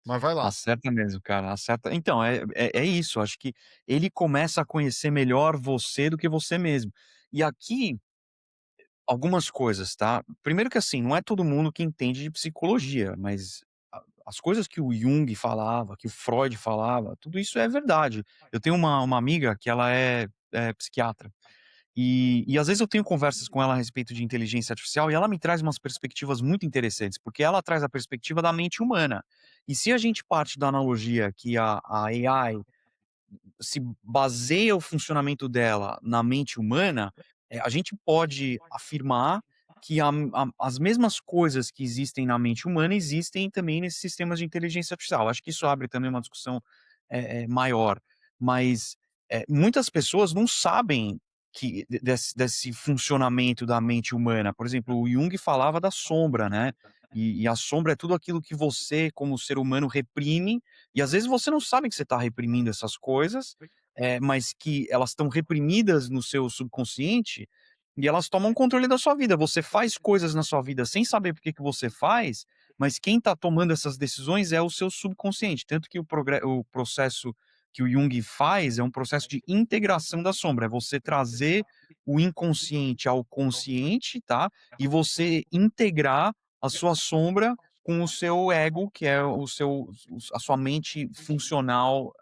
Mas vai lá. acerta mesmo, cara, acerta. Então, é isso, acho que ele começa a conhecer melhor você do que você mesmo. E aqui algumas coisas, tá. Primeiro que, assim, não é todo mundo que entende de psicologia, mas as coisas que o Jung falava, que o Freud falava, tudo isso é verdade. Eu tenho uma amiga que ela é psiquiatra, e às vezes eu tenho conversas com ela a respeito de inteligência artificial e ela me traz umas perspectivas muito interessantes, porque ela traz a perspectiva da mente humana. E se a gente parte da analogia que a AI se baseia o funcionamento dela na mente humana, a gente pode afirmar que as mesmas coisas que existem na mente humana existem também nesses sistemas de inteligência artificial. Acho que isso abre também uma discussão, maior, mas, muitas pessoas não sabem que desse funcionamento da mente humana. Por exemplo, o Jung falava da sombra, né, e a sombra é tudo aquilo que você, como ser humano, reprime e às vezes você não sabe que você está reprimindo essas coisas, mas que elas estão reprimidas no seu subconsciente, e elas tomam controle da sua vida. Você faz coisas na sua vida sem saber por que que você faz, mas quem está tomando essas decisões é o seu subconsciente. Tanto que o processo que o Jung faz é um processo de integração da sombra, é você trazer o inconsciente ao consciente, tá, e você integrar a sua sombra com o seu ego, que é o seu a sua mente funcional,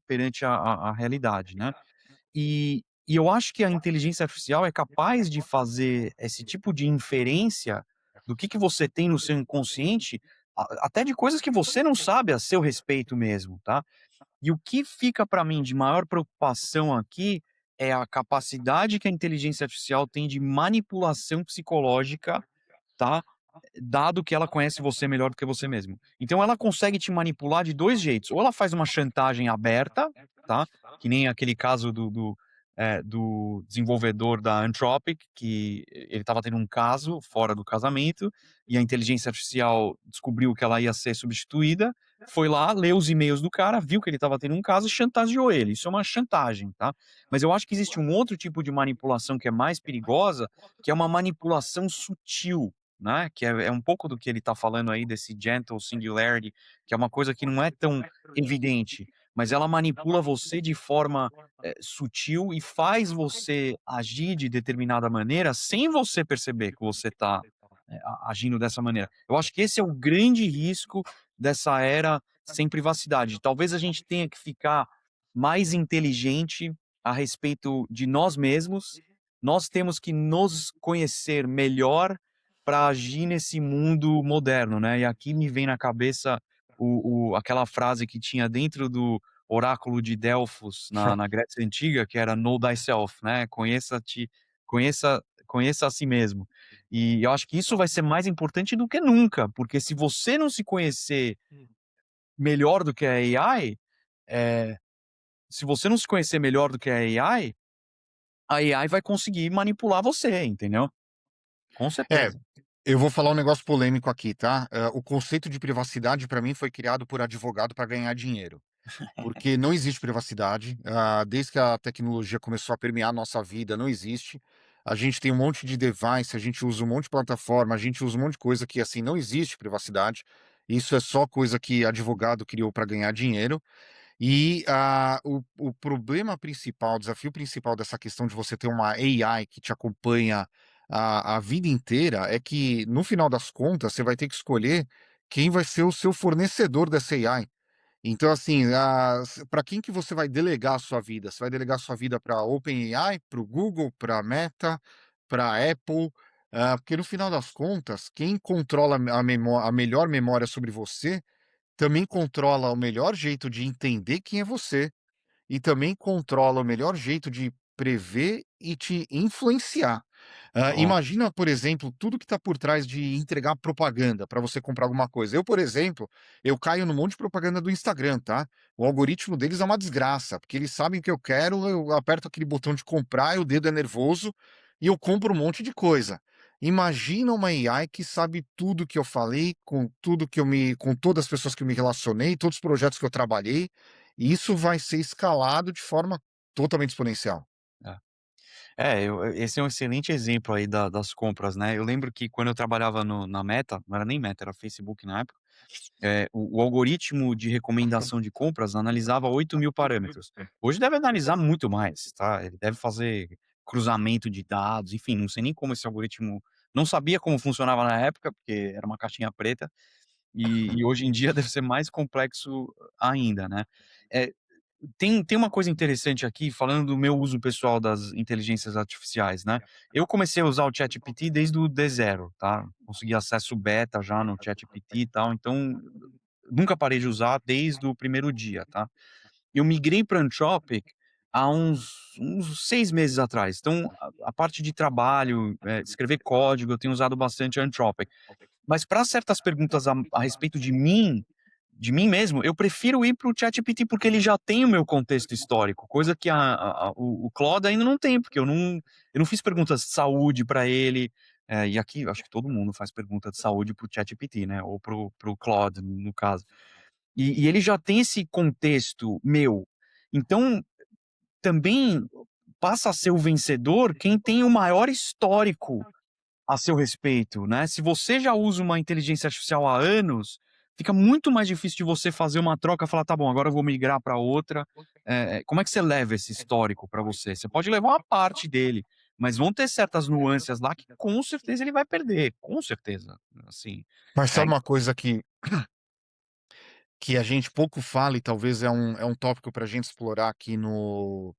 perante a realidade, né. E eu acho que a inteligência artificial é capaz de fazer esse tipo de inferência do que você tem no seu inconsciente, até de coisas que você não sabe a seu respeito mesmo, tá. E o que fica para mim de maior preocupação aqui é a capacidade que a inteligência artificial tem de manipulação psicológica, tá, dado que ela conhece você melhor do que você mesmo. Então ela consegue te manipular de 2 jeitos, ou ela faz uma chantagem aberta, tá, que nem aquele caso do desenvolvedor da Anthropic, que ele estava tendo um caso fora do casamento, e a inteligência artificial descobriu que ela ia ser substituída, foi lá, leu os e-mails do cara, viu que ele estava tendo um caso e chantageou ele. Isso é uma chantagem, tá. Mas eu acho que existe um outro tipo de manipulação que é mais perigosa, que é uma manipulação sutil, né, que é um pouco do que ele está falando aí desse gentle singularity, que é uma coisa que não é tão evidente, mas ela manipula você de forma, sutil e faz você agir de determinada maneira sem você perceber que você está, agindo dessa maneira. Eu acho que esse é o grande risco dessa era sem privacidade. Talvez a gente tenha que ficar mais inteligente a respeito de nós mesmos, nós temos que nos conhecer melhor para agir nesse mundo moderno, né. E aqui me vem na cabeça aquela frase que tinha dentro do oráculo de Delfos na Grécia Antiga, que era "Know thyself", né, conheça a si mesmo. E eu acho que isso vai ser mais importante do que nunca, porque se você não se conhecer melhor do que a AI, eh, se você não se conhecer melhor do que a AI vai conseguir manipular você, entendeu? Com É, certeza. eu vou falar um negócio polêmico aqui, tá? O conceito de privacidade para mim foi criado por advogado para ganhar dinheiro. Porque não existe privacidade, desde que a tecnologia começou a permear a nossa vida, não existe. A gente tem um monte de device, a gente usa um monte de plataforma, a gente usa um monte de coisa que, assim, não existe privacidade. Isso é só coisa que advogado criou para ganhar dinheiro. E, o problema principal, o desafio principal dessa questão de você ter uma AI que te acompanha a vida inteira, é que, no final das contas, você vai ter que escolher quem vai ser o seu fornecedor dessa AI. Então, assim, para quem que você vai delegar a sua vida? Você vai delegar a sua vida para a OpenAI, para o Google, para a Meta, para a Apple? Porque no final das contas, quem controla a melhor memória sobre você, também controla o melhor jeito de entender quem é você, e também controla o melhor jeito de prever e te influenciar. Ó, Imagina, por exemplo, tudo que está por trás de entregar propaganda para você comprar alguma coisa. Eu, por exemplo, eu caio num monte de propaganda do Instagram, tá? O algoritmo deles é uma desgraça, porque eles sabem o que eu quero, eu aperto aquele botão de comprar e o dedo é nervoso e eu compro um monte de coisa. Imagina uma AI que sabe tudo que eu falei, com todas as pessoas que eu me relacionei, todos os projetos que eu trabalhei, e isso vai ser escalado de forma totalmente exponencial. é. É, esse é um excelente exemplo aí das compras, né. Eu lembro que quando eu trabalhava na Meta, não era nem Meta, era Facebook na época, o algoritmo de recomendação de compras analisava 8.000 parâmetros. Hoje deve analisar muito mais, tá, ele deve fazer cruzamento de dados, enfim, não sei nem como esse algoritmo não sabia como funcionava na época, porque era uma caixinha preta, e hoje em dia deve ser mais complexo ainda, né. Eh, tem uma coisa interessante aqui, falando do meu uso pessoal das inteligências artificiais, né. Eu comecei a usar o ChatGPT desde o D0, tá. Consegui acesso beta já no ChatGPT e tal, então nunca parei de usar desde o primeiro dia, tá. Eu migrei para Anthropic há uns 6 meses atrás, então a parte de trabalho, escrever código, eu tenho usado bastante Anthropic. Mas para certas perguntas a respeito de mim mesmo, eu prefiro ir para o ChatGPT, porque ele já tem o meu contexto histórico, coisa que o Claude ainda não tem, porque eu não fiz perguntas de saúde para ele, e aqui acho que todo mundo faz pergunta de saúde para o ChatGPT, né, ou para o Claude, no caso. E ele já tem esse contexto meu. Então, também passa a ser o vencedor quem tem o maior histórico a seu respeito, né. Se você já usa uma inteligência artificial há anos, fica muito mais difícil de você fazer uma troca, falar: "Tá bom, agora eu vou migrar para outra". Como é que você leva esse histórico para você? Você pode levar uma parte dele, mas vão ter certas nuances lá que com certeza ele vai perder, com certeza, assim. Mas É, sabe uma coisa que a gente pouco fala e talvez é um tópico para a gente explorar aqui no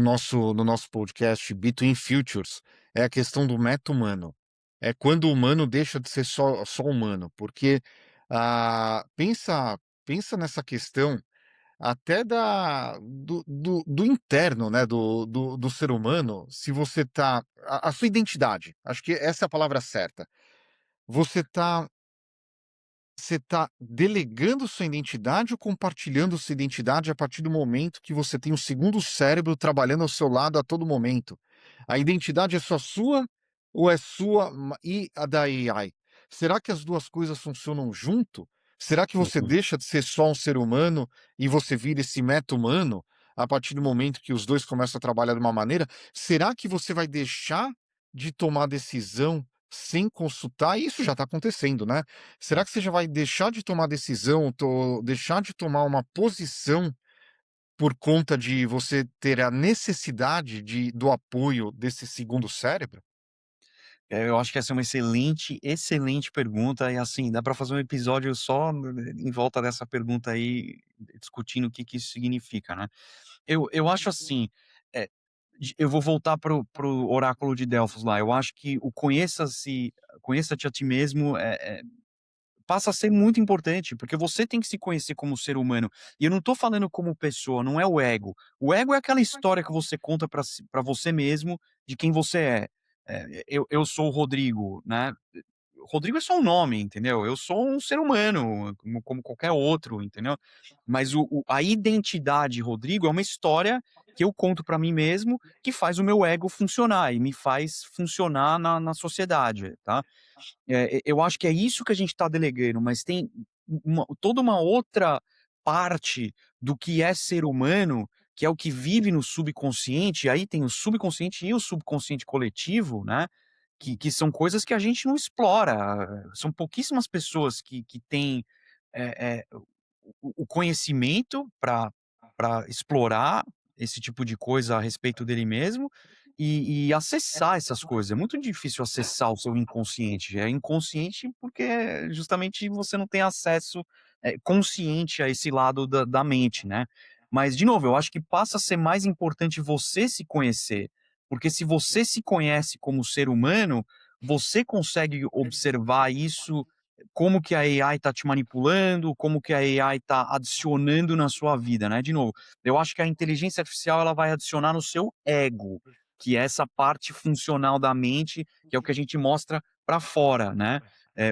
nosso podcast Between Futures, é a questão do meta-humano. É quando o humano deixa de ser só humano, porque, pensa nessa questão até do interno, né, do ser humano, se você tá a sua identidade, acho que essa é a palavra certa. Você tá Você está delegando sua identidade ou compartilhando sua identidade a partir do momento que você tem um segundo cérebro trabalhando ao seu lado a todo momento? A identidade é só sua ou é sua e a da AI? Será que as 2 coisas funcionam junto? Será que você uhum. deixa de ser só um ser humano e você vira esse meta-humano a partir do momento que os 2 começam a trabalhar de uma maneira? Será que você vai deixar de tomar decisão sem consultar? E isso já está acontecendo, né? Será É. que você já vai deixar de tomar decisão, deixar de tomar uma posição por conta de você ter a necessidade do apoio desse segundo cérebro? Eu acho que essa é uma excelente, excelente pergunta e, assim, dá para fazer um episódio só em volta dessa pergunta aí, discutindo o que que isso significa, né. Eu acho assim, eh, eu vou voltar para o oráculo de Delfos lá, eu acho que o conheça-te a ti mesmo, passa a ser muito importante, porque você tem que se conhecer como ser humano. E eu não tô falando como pessoa, não é o ego. O ego é aquela história que você conta pra você mesmo de quem você é. Eu sou o Rodrigo, né. Rodrigo é só um nome, entendeu? Eu sou um ser humano, como qualquer outro, entendeu? Mas a identidade Rodrigo é uma história que eu conto para mim mesmo, que faz o meu ego funcionar e me faz funcionar na sociedade, tá. Eu acho que é isso que a gente está delegando, mas tem toda uma outra parte do que é ser humano, que é o que vive no subconsciente, e aí tem o subconsciente e o subconsciente coletivo, né, que são coisas que a gente não explora. São pouquíssimas pessoas que têm, o conhecimento para explorar esse tipo de coisa a respeito dele mesmo, e acessar essas coisas. É muito difícil acessar o seu inconsciente. É inconsciente porque justamente você não tem acesso, consciente a esse lado da mente, né. Mas, de novo, eu acho que passa a ser mais importante você se conhecer, porque se você se conhece como ser humano, você consegue observar isso, como que a AI está te manipulando, como que a AI está adicionando na sua vida, né. De novo, eu acho que a inteligência artificial ela vai adicionar no seu ego, que é essa parte funcional da mente, que é o que a gente mostra para fora, né.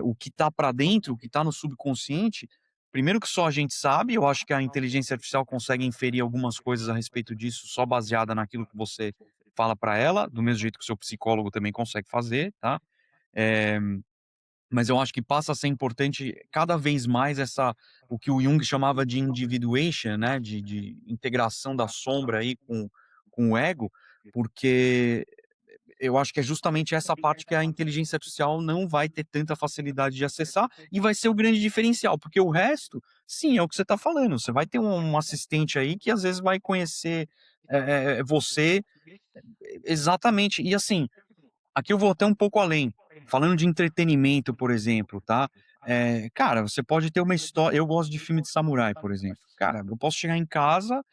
O que está para dentro, o que está no subconsciente, primeiro que só a gente sabe, eu acho que a inteligência artificial consegue inferir algumas coisas a respeito disso só baseada naquilo que você fala para ela, do mesmo jeito que o seu psicólogo também consegue fazer, tá. Eh mas eu acho que passa a ser importante cada vez mais essa o que o Jung chamava de individuation, né, de integração da sombra aí com o ego, porque eu acho que é justamente essa parte que a inteligência artificial não vai ter tanta facilidade de acessar e vai ser o grande diferencial, porque o resto, sim, é o que você está falando, você vai ter um assistente aí que às vezes vai conhecer, você exatamente. E assim, aqui eu vou até um pouco além. Falando de entretenimento, por exemplo, tá? Cara, você pode ter uma história. Eu gosto de filme de samurai, por exemplo. Cara, eu posso chegar em casa,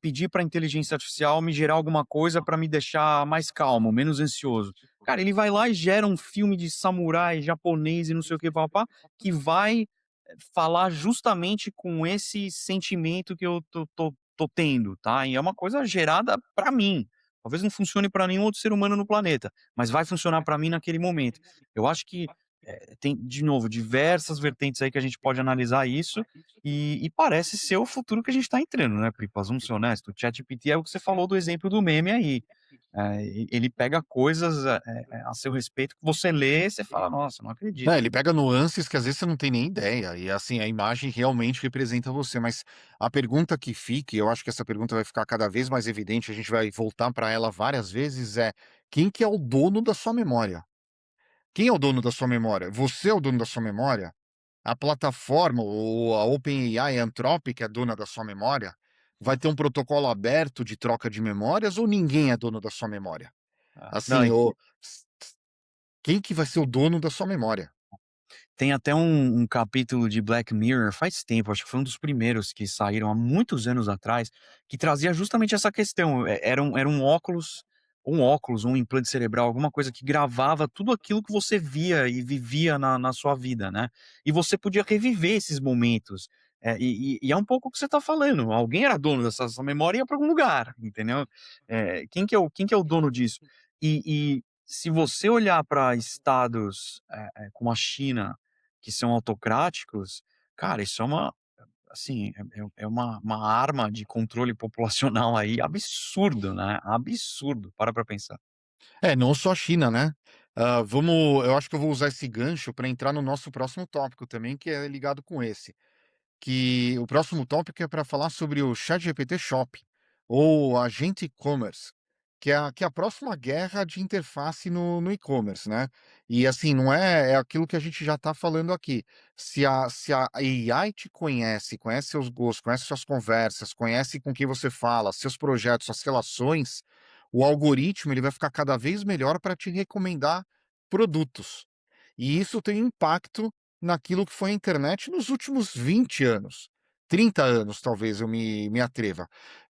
pedir para a inteligência artificial me gerar alguma coisa para me deixar mais calmo, menos ansioso. Cara, ele vai lá e gera um filme de samurai japonês e não sei o que, papá, que vai falar justamente com esse sentimento que eu tô tendo, tá? E é uma coisa gerada para mim. Talvez não funcione para nenhum outro ser humano no planeta, mas vai funcionar para mim naquele momento. Eu acho que, tem, de novo, diversas vertentes aí que a gente pode analisar isso, e parece ser o futuro que a gente está entrando, né, Pipas, vamos ser honestos, o ChatGPT é o que você falou do exemplo do meme aí. Ele pega coisas, a seu respeito que você lê e você fala: "Nossa, não É, acredito". ele pega nuances que às vezes você não tem nem ideia, e assim, a imagem realmente representa você, mas a pergunta que fica, e eu acho que essa pergunta vai ficar cada vez mais evidente, a gente vai voltar para ela várias vezes, é: quem que é o dono da sua memória? Quem é o dono da sua memória? Você é o dono da sua memória? A plataforma ou a OpenAI, a Anthropic é dona da sua memória? Vai ter um protocolo aberto de troca de memórias ou ninguém é dono da sua memória? Não, Assim, quem que vai ser o dono da sua memória? tem até um capítulo de Black Mirror, faz tempo, acho que foi um dos primeiros que saíram há muitos anos atrás, que trazia justamente essa questão. Era um óculos, um implante cerebral, alguma coisa que gravava tudo aquilo que você via e vivia na sua vida, né. E você podia reviver esses momentos. E é um pouco o que você está falando, alguém era dono dessa memória e ia para algum lugar, entendeu. Quem que é o dono disso? E se você olhar para estados, como a China, que são autocráticos, cara, isso é uma assim, é uma arma de controle populacional aí absurdo, né, absurdo, para pensar. É, não só a China, né. Eu acho que eu vou usar esse gancho para entrar no nosso próximo tópico também, que é ligado com esse. Que o próximo tópico é para falar sobre o ChatGPT Shop, ou agente e-commerce, que é a próxima guerra de interface no e-commerce, né. E assim, não é aquilo que a gente já está falando aqui. Se a AI te conhece, conhece seus gostos, conhece suas conversas, conhece com quem você fala, seus projetos, suas relações, o algoritmo ele vai ficar cada vez melhor para te recomendar produtos. E isso tem impacto naquilo que foi a internet nos últimos 20 anos, 30 anos talvez eu me atreva,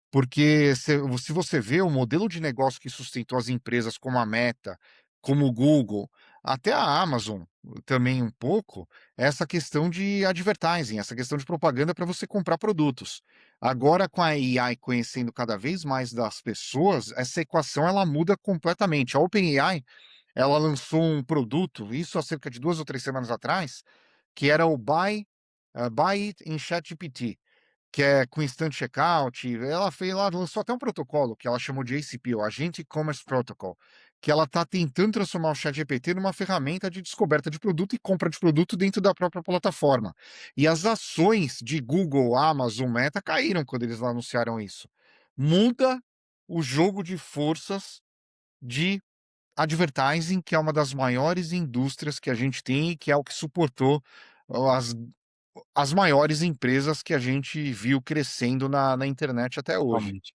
porque se você vê o modelo de negócio que sustentou as empresas como a Meta, como o Google, até a Amazon também um pouco, é essa questão de advertising, essa questão de propaganda para você comprar produtos. Agora com a AI conhecendo cada vez mais das pessoas, essa equação ela muda completamente. A OpenAI ela lançou um produto, isso há cerca de 2 ou 3 semanas atrás, que era o Buy It in ChatGPT, que é com instant checkout, ela lançou até um protocolo que ela chamou de ACP, o Agent E-commerce Protocol, que ela tá tentando transformar o ChatGPT numa ferramenta de descoberta de produto e compra de produto dentro da própria plataforma. E as ações de Google, Amazon, Meta caíram quando eles anunciaram isso. Muda o jogo de forças de advertising, que é uma das maiores indústrias que a gente tem e que é o que suportou as as maiores empresas que a gente viu crescendo na internet até hoje. Totalmente.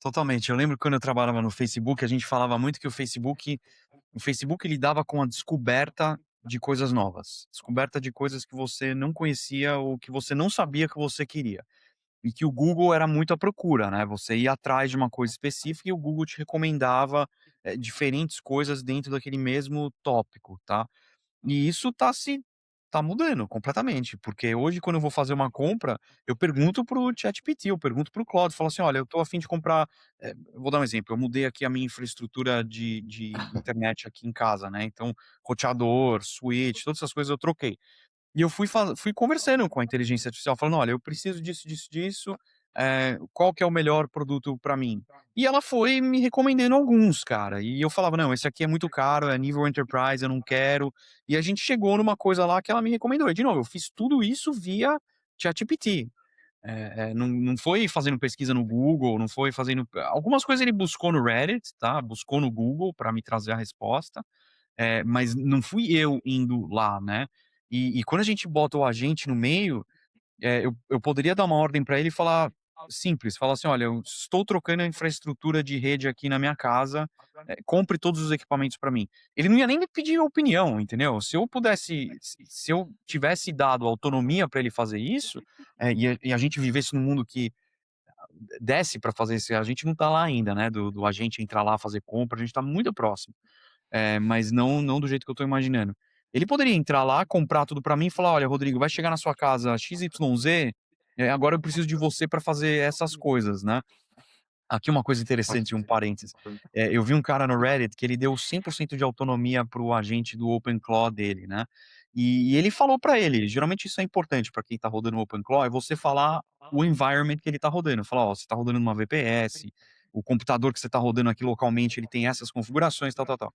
Totalmente. Eu lembro quando eu trabalhava no Facebook, a gente falava muito que o Facebook lidava com a descoberta de coisas novas, descoberta de coisas que você não conhecia ou que você não sabia que você queria. E que o Google era muito à procura, né, você ia atrás de uma coisa específica e o Google te recomendava, diferentes coisas dentro daquele mesmo tópico, tá. E isso tá mudando completamente, porque hoje quando eu vou fazer uma compra, eu pergunto para o ChatGPT, eu pergunto para o Claude, falo assim: "Olha, eu tô a fim de comprar", eu vou dar um exemplo, eu mudei aqui a minha infraestrutura de internet aqui em casa, né, então roteador, switch, todas essas coisas eu troquei. E eu fui conversando com a inteligência artificial, falando: "Olha, eu preciso disso, disso, disso, qual que é o melhor produto pra mim?". E ela foi me recomendando alguns, cara, e eu falava: "Não, esse aqui é muito caro, é nível enterprise, eu não quero". E a gente chegou numa coisa lá que ela me recomendou. E de novo, eu fiz tudo isso via ChatGPT. Não foi fazendo pesquisa no Google, não foi fazendo algumas coisas ele buscou no Reddit, tá, buscou no Google pra me trazer a resposta, mas não fui eu indo lá, né. E quando a gente bota o agente no meio, eu poderia dar uma ordem para ele e falar simples, falar assim: "Olha, eu estou trocando a infraestrutura de rede aqui na minha casa, compre todos os equipamentos para mim". Ele não ia nem me pedir opinião, entendeu. Se eu tivesse dado autonomia para ele fazer isso, e a gente vivesse num mundo que desse para fazer isso, a gente não tá lá ainda, né, do agente entrar lá, fazer compra, a gente tá muito próximo. Mas não do jeito que eu tô imaginando. Ele poderia entrar lá, comprar tudo pra mim e falar: "Olha, Rodrigo, vai chegar na sua casa XYZ, agora eu preciso de você pra fazer essas coisas", né. Aqui uma coisa interessante, um parênteses, eu vi um cara no Reddit que ele deu 100% de autonomia para o agente do OpenClaw dele, né, e ele falou pra ele, geralmente isso é importante pra quem tá rodando o OpenClaw, é você falar o environment que ele tá rodando, falar: "Ó, você tá rodando numa VPS, o computador que você tá rodando aqui localmente, ele tem essas configurações, tal, tal, tal".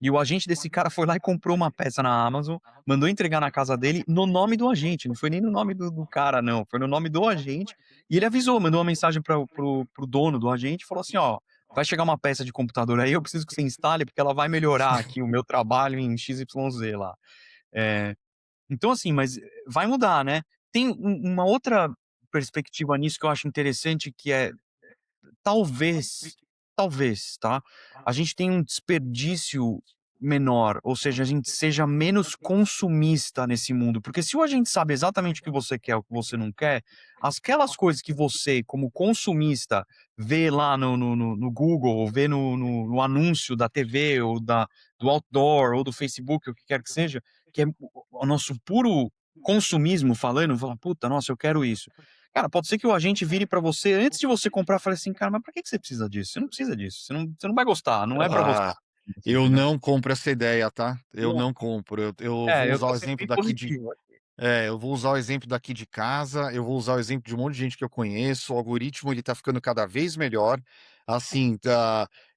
E o agente desse cara foi lá e comprou uma peça na Amazon, mandou entregar na casa dele no nome do agente, não foi nem no nome do cara não, foi no nome do agente, e ele avisou, mandou uma mensagem para o dono do agente e falou assim: "Ó, vai chegar uma peça de computador aí, eu preciso que você instale, porque ela vai melhorar aqui o meu trabalho em XYZ lá". Eh, então assim, mas vai mudar, né. Tem uma outra perspectiva nisso que eu acho interessante que é talvez, talvez, tá, a gente tenha um desperdício menor, ou seja, a gente seja menos consumista nesse mundo, porque se o agente sabe exatamente o que você quer, o que você não quer, aquelas coisas que você, como consumista, vê lá no Google, ou vê no anúncio da TV ou do outdoor ou do Facebook, o que quer que seja, que é o nosso puro consumismo falando, fala: "Puta, nossa, eu quero isso". Cara, pode ser que o agente vire pra você antes de você comprar, fale assim: "Cara, mas pra que você precisa disso? Você não precisa disso, você não vai gostar, não é pra você", Ah, eu entendeu? não compro essa ideia, tá? Eu Não. não compro. Eu vou Eu usar tô o sendo exemplo bem daqui de positivo aqui. eu vou usar o exemplo daqui de casa, eu vou usar o exemplo de um monte de gente que eu conheço, o algoritmo ele tá ficando cada vez melhor, assim,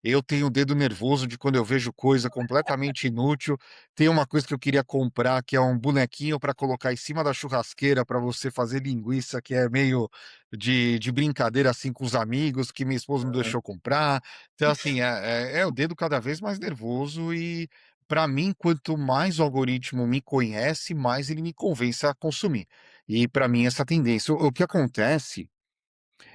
eu tenho o dedo nervoso de quando eu vejo coisa completamente inútil. Tem uma coisa que eu queria comprar, que é um bonequinho para colocar em cima da churrasqueira para você fazer linguiça, que é meio de brincadeira, assim, com os amigos, que minha esposa não deixou comprar. Então, assim, é o dedo cada vez mais nervoso e para mim, quanto mais o algoritmo me conhece, mais ele me convence a consumir. E para mim essa tendência o que acontece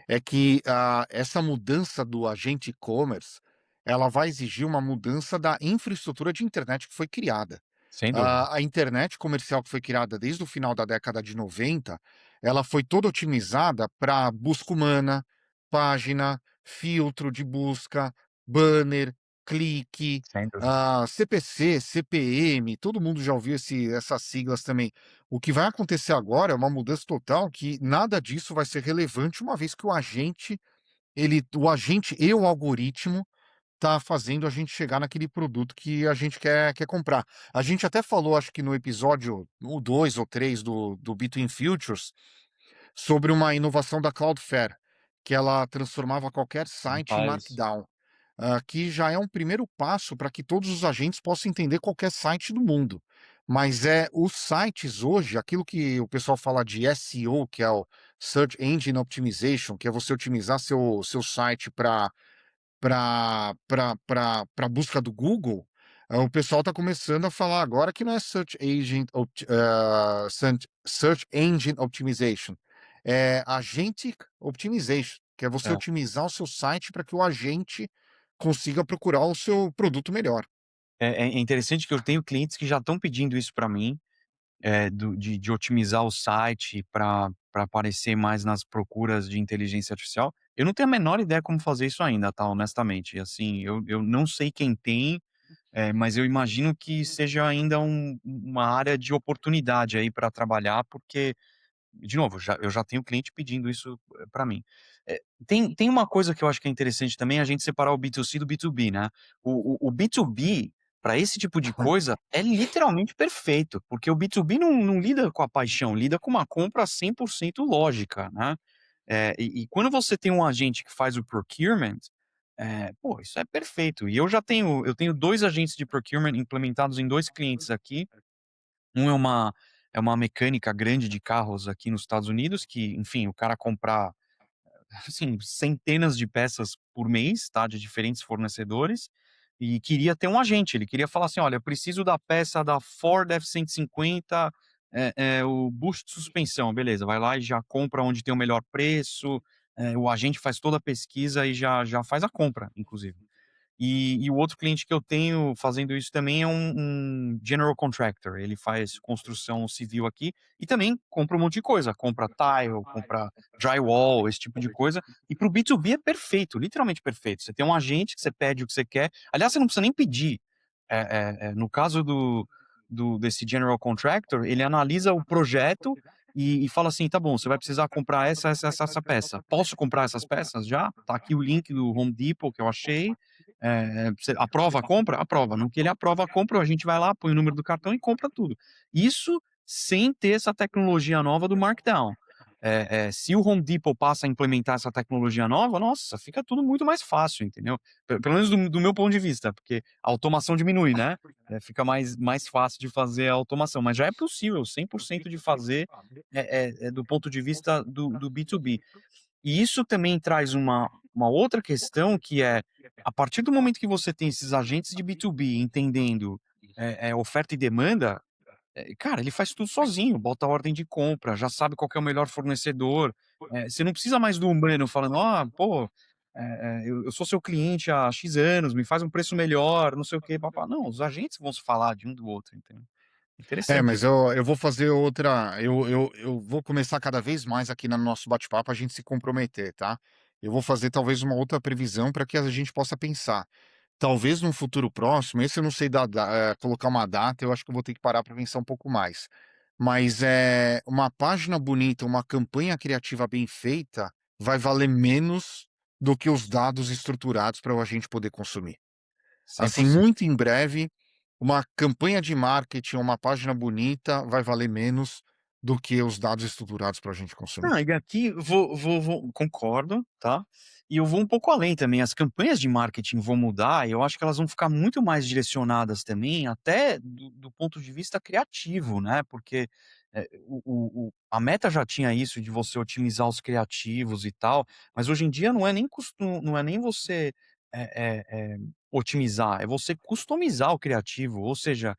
é que, essa mudança do agente e-commerce, ela vai exigir uma mudança da infraestrutura de internet que foi criada. Sem dúvida. A internet comercial que foi criada desde o final da década de 90, ela foi toda otimizada para busca humana, página, filtro de busca, banner, clique, Sem dúvida. CPC, CPM, todo mundo já ouviu essas siglas também. O que vai acontecer agora é uma mudança total que nada disso vai ser relevante, uma vez que o agente e o algoritmo tá fazendo a gente chegar naquele produto que a gente quer comprar. A gente até falou, acho que no episódio o 2 ou 3 do Between Futures, sobre uma inovação da Cloudflare, que ela transformava qualquer site em Rapaz, Markdown, que já é um primeiro passo para que todos os agentes possam entender qualquer site do mundo. Mas os sites hoje, aquilo que o pessoal fala de SEO, que é o Search Engine Optimization, que é você otimizar seu site para busca do Google, o pessoal está começando a falar agora que não é Search Engine Optimization, é Agentic Optimization, que é você é. otimizar o seu site para que o agente consiga procurar o seu produto melhor. É interessante que eu tenho clientes que já estão pedindo isso para mim, do de otimizar o site para aparecer mais nas procuras de inteligência artificial. Eu não tenho a menor ideia como fazer isso ainda, tá, honestamente. Assim, eu não sei quem tem, mas eu imagino que seja ainda uma área de oportunidade aí para trabalhar, porque de novo, eu já tenho cliente pedindo isso, pra mim. Tem uma coisa que eu acho que é interessante também, a gente separar o B2C do B2B, né. O B2B, para esse tipo de coisa, é literalmente perfeito, porque o B2B não lida com a paixão, lida com uma compra 100% lógica, né. E quando você tem um agente que faz o procurement, pô, isso é perfeito. E eu tenho 2 agentes de procurement implementados em 2 clientes aqui. Um é uma mecânica grande de carros aqui nos Estados Unidos que, enfim, o cara compra, assim, centenas de peças por mês, tá, de diferentes fornecedores, e queria ter um agente, ele queria falar assim: "Olha, eu preciso da peça da Ford F-150, o bucho de suspensão", beleza, vai lá e já compra onde tem o melhor preço, o agente faz toda a pesquisa e já faz a compra, inclusive. E o outro cliente que eu tenho fazendo isso também é um general contractor, ele faz construção civil aqui e também compra um monte de coisa, compra tile, compra drywall, esse tipo de coisa. E para o B2B é perfeito, literalmente perfeito. Você tem um agente que você pede o que você quer. Aliás, você não precisa nem pedir. No caso desse general contractor, ele analisa o projeto e fala assim: tá bom, você vai precisar comprar essa peça. Posso comprar essas peças já? Tá aqui o link do Home Depot que eu achei. Você aprova a compra? Aprova. No que ele aprova a compra, a gente vai lá, põe o número do cartão e compra tudo. Isso sem ter essa tecnologia nova do markdown. Se o Home Depot passa a implementar essa tecnologia nova, nossa, fica tudo muito mais fácil, entendeu? Pelo menos do meu ponto de vista, porque a automação diminui, né? Fica mais fácil de fazer a automação, mas já é possível 100% de fazer do ponto de vista do B2B. E isso também traz uma outra questão que é, a partir do momento que você tem esses agentes de B2B entendendo, oferta e demanda, cara, ele faz tudo sozinho, bota a ordem de compra, já sabe qual que é o melhor fornecedor, você não precisa mais do humano falando: "Ah, pô, eu sou seu cliente há X anos, me faz um preço melhor, não sei o quê, pá Não, os agentes vão se falar de um do outro, entendeu. Interessante Mas isso. eu vou fazer outra, eu vou começar cada vez mais aqui no nosso bate-papo a gente se comprometer, tá. Eu vou fazer talvez uma outra previsão para que a gente possa pensar. Talvez num futuro próximo, esse eu não sei colocar uma data, eu acho que eu vou ter que parar para pensar um pouco mais. Mas, uma página bonita, uma campanha criativa bem feita, vai valer menos do que os dados estruturados para a gente poder consumir. Assim, 100%. muito em breve, uma campanha de marketing, uma página bonita vai valer menos do que os dados estruturados para a gente consumir. Não, e aqui vou concordo, tá. E eu vou um pouco além também, as campanhas de marketing vão mudar e eu acho que elas vão ficar muito mais direcionadas também, até do ponto de vista criativo, né, porque, a Meta já tinha isso de você otimizar os criativos e tal, mas hoje em dia não é nem você, otimizar, é você customizar o criativo, ou seja,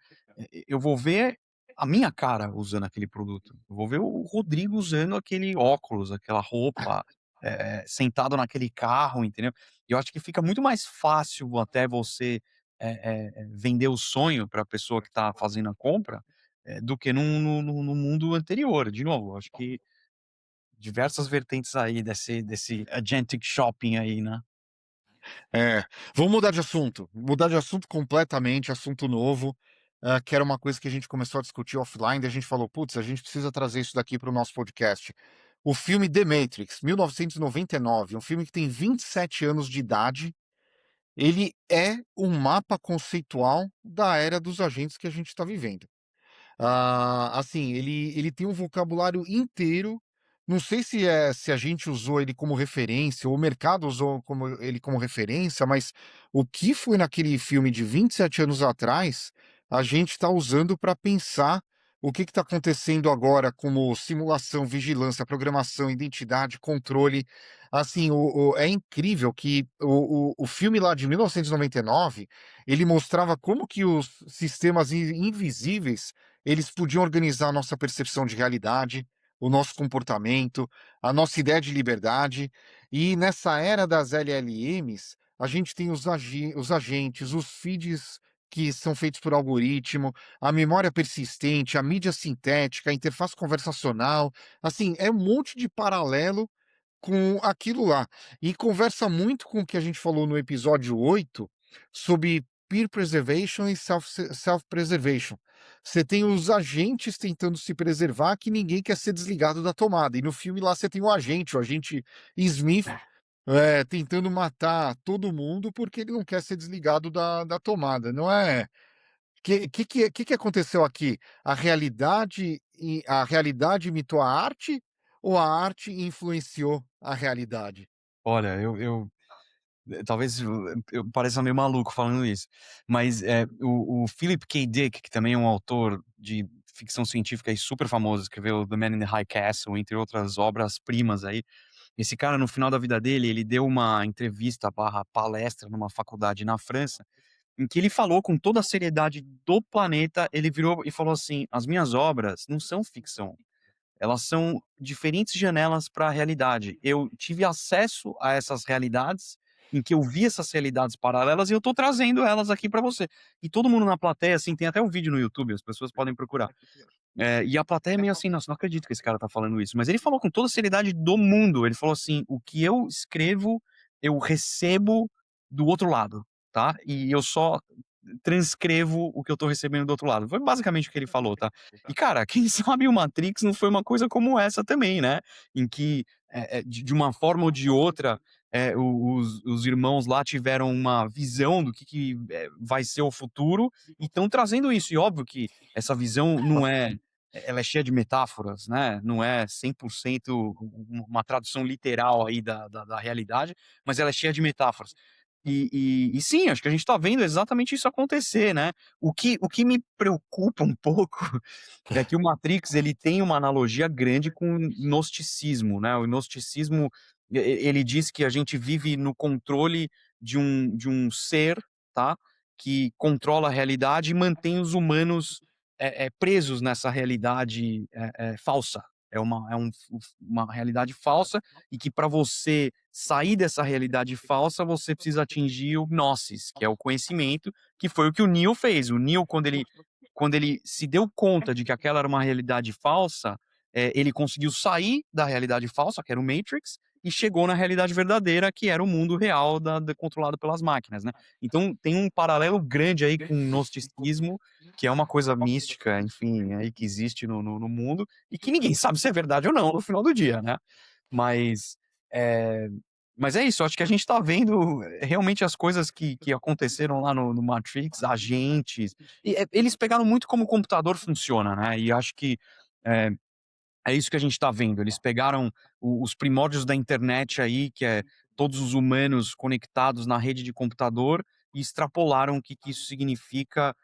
eu vou ver a minha cara usando aquele produto. Eu vou ver o Rodrigo usando aquele óculos, aquela roupa, sentado naquele carro, entendeu. E eu acho que fica muito mais fácil até você, vender o sonho para a pessoa que está fazendo a compra, do que no mundo anterior. De novo, eu acho que diversas vertentes aí desse agentic shopping aí, né. É, vamos mudar de assunto completamente, assunto novo, que era uma coisa que a gente começou a discutir offline, e a gente falou: "Putz, a gente precisa trazer isso daqui para o nosso podcast". O filme The Matrix, 1999, um filme que tem 27 anos de idade, ele é um mapa conceitual da era dos agentes que a gente está vivendo. Assim, ele tem um vocabulário inteiro não sei se a gente usou ele como referência, ou o mercado usou ele como referência, mas o que foi naquele filme de 27 anos atrás, a gente está usando para pensar o que está acontecendo agora como simulação, vigilância, programação, identidade, controle. Assim, é incrível que o filme lá de 1999, ele mostrava como que os sistemas invisíveis, eles podiam organizar a nossa percepção de realidade, o nosso comportamento, a nossa ideia de liberdade. E nessa era das LLMs, a gente tem os agentes, os feeds que são feitos por algoritmo, a memória persistente, a mídia sintética, a interface conversacional. Assim, é um monte de paralelo com aquilo lá. E conversa muito com o que a gente falou no episódio 8 sobre peer preservation e self-preservation. Você tem os agentes tentando se preservar que ninguém quer ser desligado da tomada. E no filme lá você tem o agente Smith, tentando matar todo mundo porque ele não quer ser desligado da tomada. Não é? Que aconteceu aqui? A realidade imitou a arte ou a arte influenciou a realidade? Olha, talvez eu pareça meio maluco falando isso, mas, o Philip K. Dick, que também é um autor de ficção científica e super famoso, escreveu The Man in the High Castle, entre outras obras-primas aí. Esse cara, no final da vida dele, ele deu uma entrevista barra palestra numa faculdade na França, em que ele falou com toda a seriedade do planeta, ele virou e falou assim: "As minhas obras não são ficção, elas são diferentes janelas para a realidade. Eu tive acesso a essas realidades, em que eu vi essas realidades paralelas e eu tô trazendo elas aqui para você". E todo mundo na plateia, assim, tem até um vídeo no YouTube, as pessoas podem procurar. E a plateia é meio assim: "Nossa, não acredito que esse cara tá falando isso", mas ele falou com toda a seriedade do mundo, ele falou assim: "O que eu escrevo, eu recebo do outro lado, tá, e eu só transcrevo o que eu tô recebendo do outro lado". Foi basicamente o que ele falou, tá. E cara, quem sabe o Matrix não foi uma coisa como essa também, né, em que, de uma forma ou de outra, os irmãos lá tiveram uma visão do que vai ser o futuro e estão trazendo isso. E óbvio que essa visão não é ela é cheia de metáforas, né, não é 100% uma tradução literal aí da realidade, mas ela é cheia de metáforas. E sim, acho que a gente tá vendo exatamente isso acontecer, né. O que me preocupa um pouco é que o Matrix, ele tem uma analogia grande com o gnosticismo, né, o gnosticismo, ele diz que a gente vive no controle de um ser, tá, que controla a realidade e mantém os humanos, presos nessa realidade, falsa. É uma realidade falsa e que para você sair dessa realidade falsa, você precisa atingir o gnosis, que é o conhecimento, que foi o que o Neo fez. O Neo, quando ele se deu conta de que aquela era uma realidade falsa, ele conseguiu sair da realidade falsa, que era o Matrix, e chegou na realidade verdadeira, que era o mundo real controlado pelas máquinas, né. Então tem um paralelo grande aí com o gnosticismo, que é uma coisa mística, enfim, aí que existe no mundo, e que ninguém sabe se é verdade ou não no final do dia, né. Mas, eh, mas é isso, acho que a gente tá vendo realmente as coisas que aconteceram lá no Matrix, agentes, eles pegaram muito como o computador funciona, né, e acho que, eh é isso que a gente está vendo. Eles pegaram os primórdios da internet aí, que é todos os humanos conectados na rede de computador, e extrapolaram o que isso significa,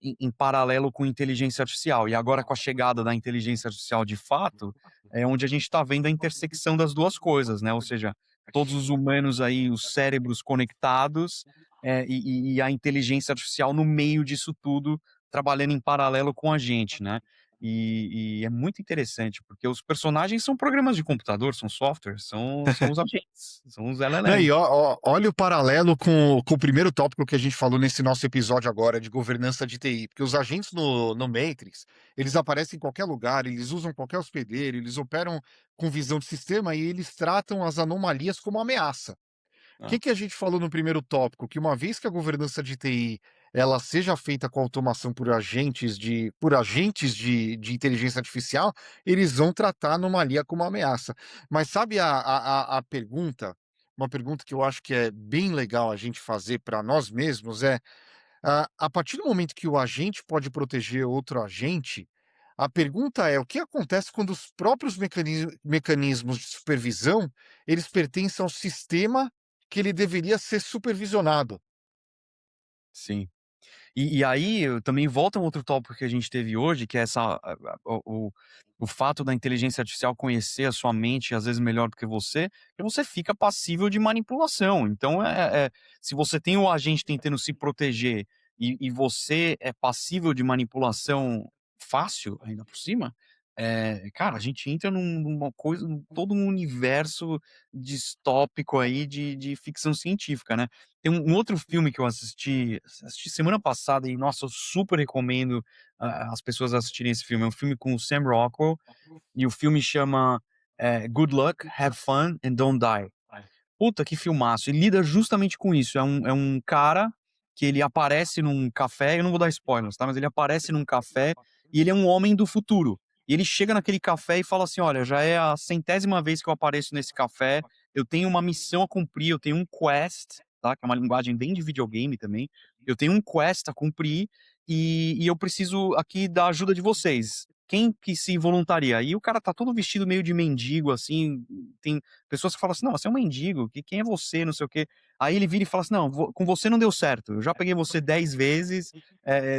em paralelo com inteligência artificial. E agora com a chegada da inteligência artificial de fato, é onde a gente está vendo a intersecção das 2 coisas, né, ou seja, todos os humanos aí, os cérebros conectados, e a inteligência artificial no meio disso tudo, trabalhando em paralelo com a gente, né. E é muito interessante, porque os personagens são programas de computador, são softwares, são os agentes, são os Não, e LLMs. olha o paralelo com o primeiro tópico que a gente falou nesse nosso episódio agora de governança de TI, porque os agentes no Matrix, eles aparecem em qualquer lugar, eles usam qualquer hospedeiro, eles operam com visão de sistema e eles tratam as anomalias como ameaça. Ah, Que a gente falou no primeiro tópico? Que uma vez que a governança de TI ela seja feita com automação por agentes de inteligência artificial, eles vão tratar a anomalia como uma ameaça. Mas sabe a pergunta, uma pergunta que eu acho que é bem legal a gente fazer para nós mesmos é, a partir do momento que o agente pode proteger outro agente, A pergunta é: o que acontece quando os próprios mecanismos de supervisão, eles pertencem ao sistema que ele deveria ser supervisionado? Sim. E aí, eu também volta a um outro tópico que a gente teve hoje, que é essa o fato da inteligência artificial conhecer a sua mente, às vezes, melhor do que você fica passível de manipulação. Então, se você tem o agente tentando se proteger e você é passível de manipulação fácil, ainda por cima, cara, a gente entra numa coisa, todo um universo distópico aí de ficção científica, né. Tem um outro filme que eu assisti semana passada e, nossa, eu super recomendo a as pessoas assistirem esse filme. É um filme com o Sam Rockwell e o filme chama, Good Luck, Have Fun and Don't Die. Puta, que filmaço. E lida justamente com isso. É um cara que ele aparece num café, eu não vou dar spoilers, tá, mas ele aparece num café e ele é um homem do futuro. E ele chega naquele café e fala assim: "Olha, já é a centésima vez que eu apareço nesse café, eu tenho uma missão a cumprir, eu tenho um quest", tá, que é uma linguagem bem de videogame também. "Eu tenho um quest a cumprir e eu preciso aqui da ajuda de vocês. Quem que se voluntaria?" E o cara tá todo vestido meio de mendigo, assim, tem pessoas que falam assim: "Não, você é um mendigo, quem é você, não sei o quê". Aí ele vira e fala assim: "Não, com você não deu certo, eu já peguei você 10 vezes,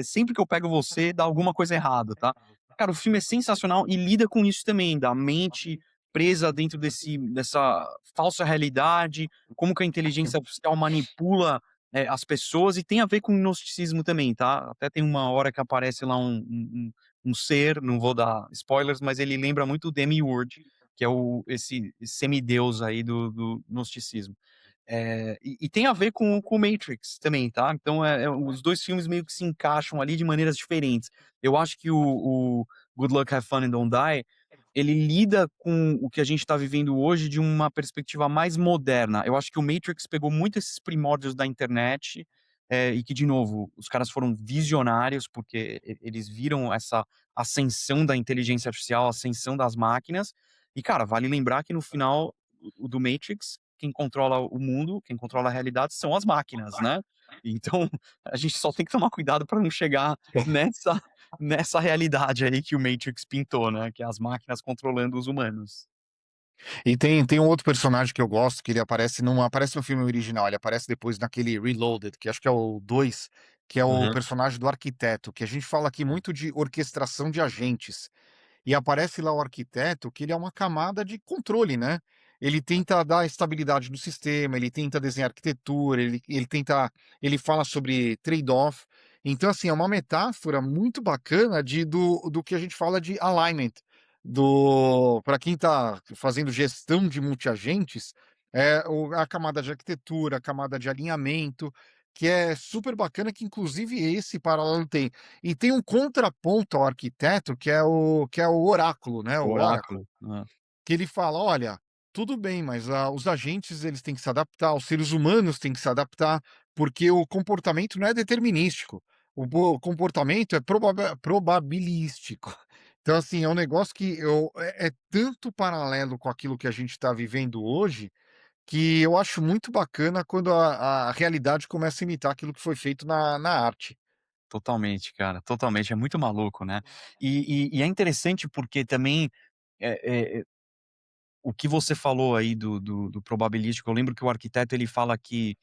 sempre que eu pego você dá alguma coisa errado, tá". Cara, o filme é sensacional e lida com isso também, da mente presa dentro dessa falsa realidade, como que a inteligência artificial manipula, as pessoas, e tem a ver com gnosticismo também, tá. Até tem uma hora que aparece lá um ser, não vou dar spoilers, mas ele lembra muito o Demiurge, que é esse semideus aí do gnosticismo. E tem a ver com o Matrix também, tá. Então, os 2 filmes meio que se encaixam ali de maneiras diferentes. Eu acho que o Good Luck, Have Fun and Don't Die, ele lida com o que a gente tá vivendo hoje de uma perspectiva mais moderna. Eu acho que o Matrix pegou muito esses primórdios da internet, e que, de novo, os caras foram visionários, porque eles viram essa ascensão da inteligência artificial, a ascensão das máquinas. E, cara, vale lembrar que no final o do Matrix, quem controla o mundo, quem controla a realidade são as máquinas, né. Então, a gente só tem que tomar cuidado para não chegar nessa nessa realidade aí que o Matrix pintou, né, que é as máquinas controlando os humanos. E tem um outro personagem que eu gosto, que ele aparece no filme original, ele aparece depois naquele Reloaded, que acho que é o 2, que é o Aham. personagem do arquiteto, que a gente fala aqui muito de orquestração de agentes. E aparece lá o arquiteto, que ele é uma camada de controle, né. Ele tenta dar estabilidade no sistema, ele tenta desenhar arquitetura, ele fala sobre trade-off. Então, assim, é uma metáfora muito bacana do que a gente fala de alignment, do para quem está fazendo gestão de multiagentes, a camada de arquitetura, a camada de alinhamento, que é super bacana, que inclusive esse paralelo tem. E tem um contraponto ao arquiteto, que é o oráculo, né, O o Oracle, oráculo. Hã. que ele fala: "Olha, tudo bem, mas, os agentes eles têm que se adaptar, os seres humanos têm que se adaptar, porque o comportamento não é determinístico, o comportamento é probabilístico". Então, assim, é um negócio que é tanto paralelo com aquilo que a gente está vivendo hoje, que eu acho muito bacana quando a realidade começa a imitar aquilo que foi feito na arte. Totalmente, cara, totalmente, é muito maluco, né. E é interessante porque também, eh o que você falou aí do probabilístico, eu lembro que o arquiteto ele fala que,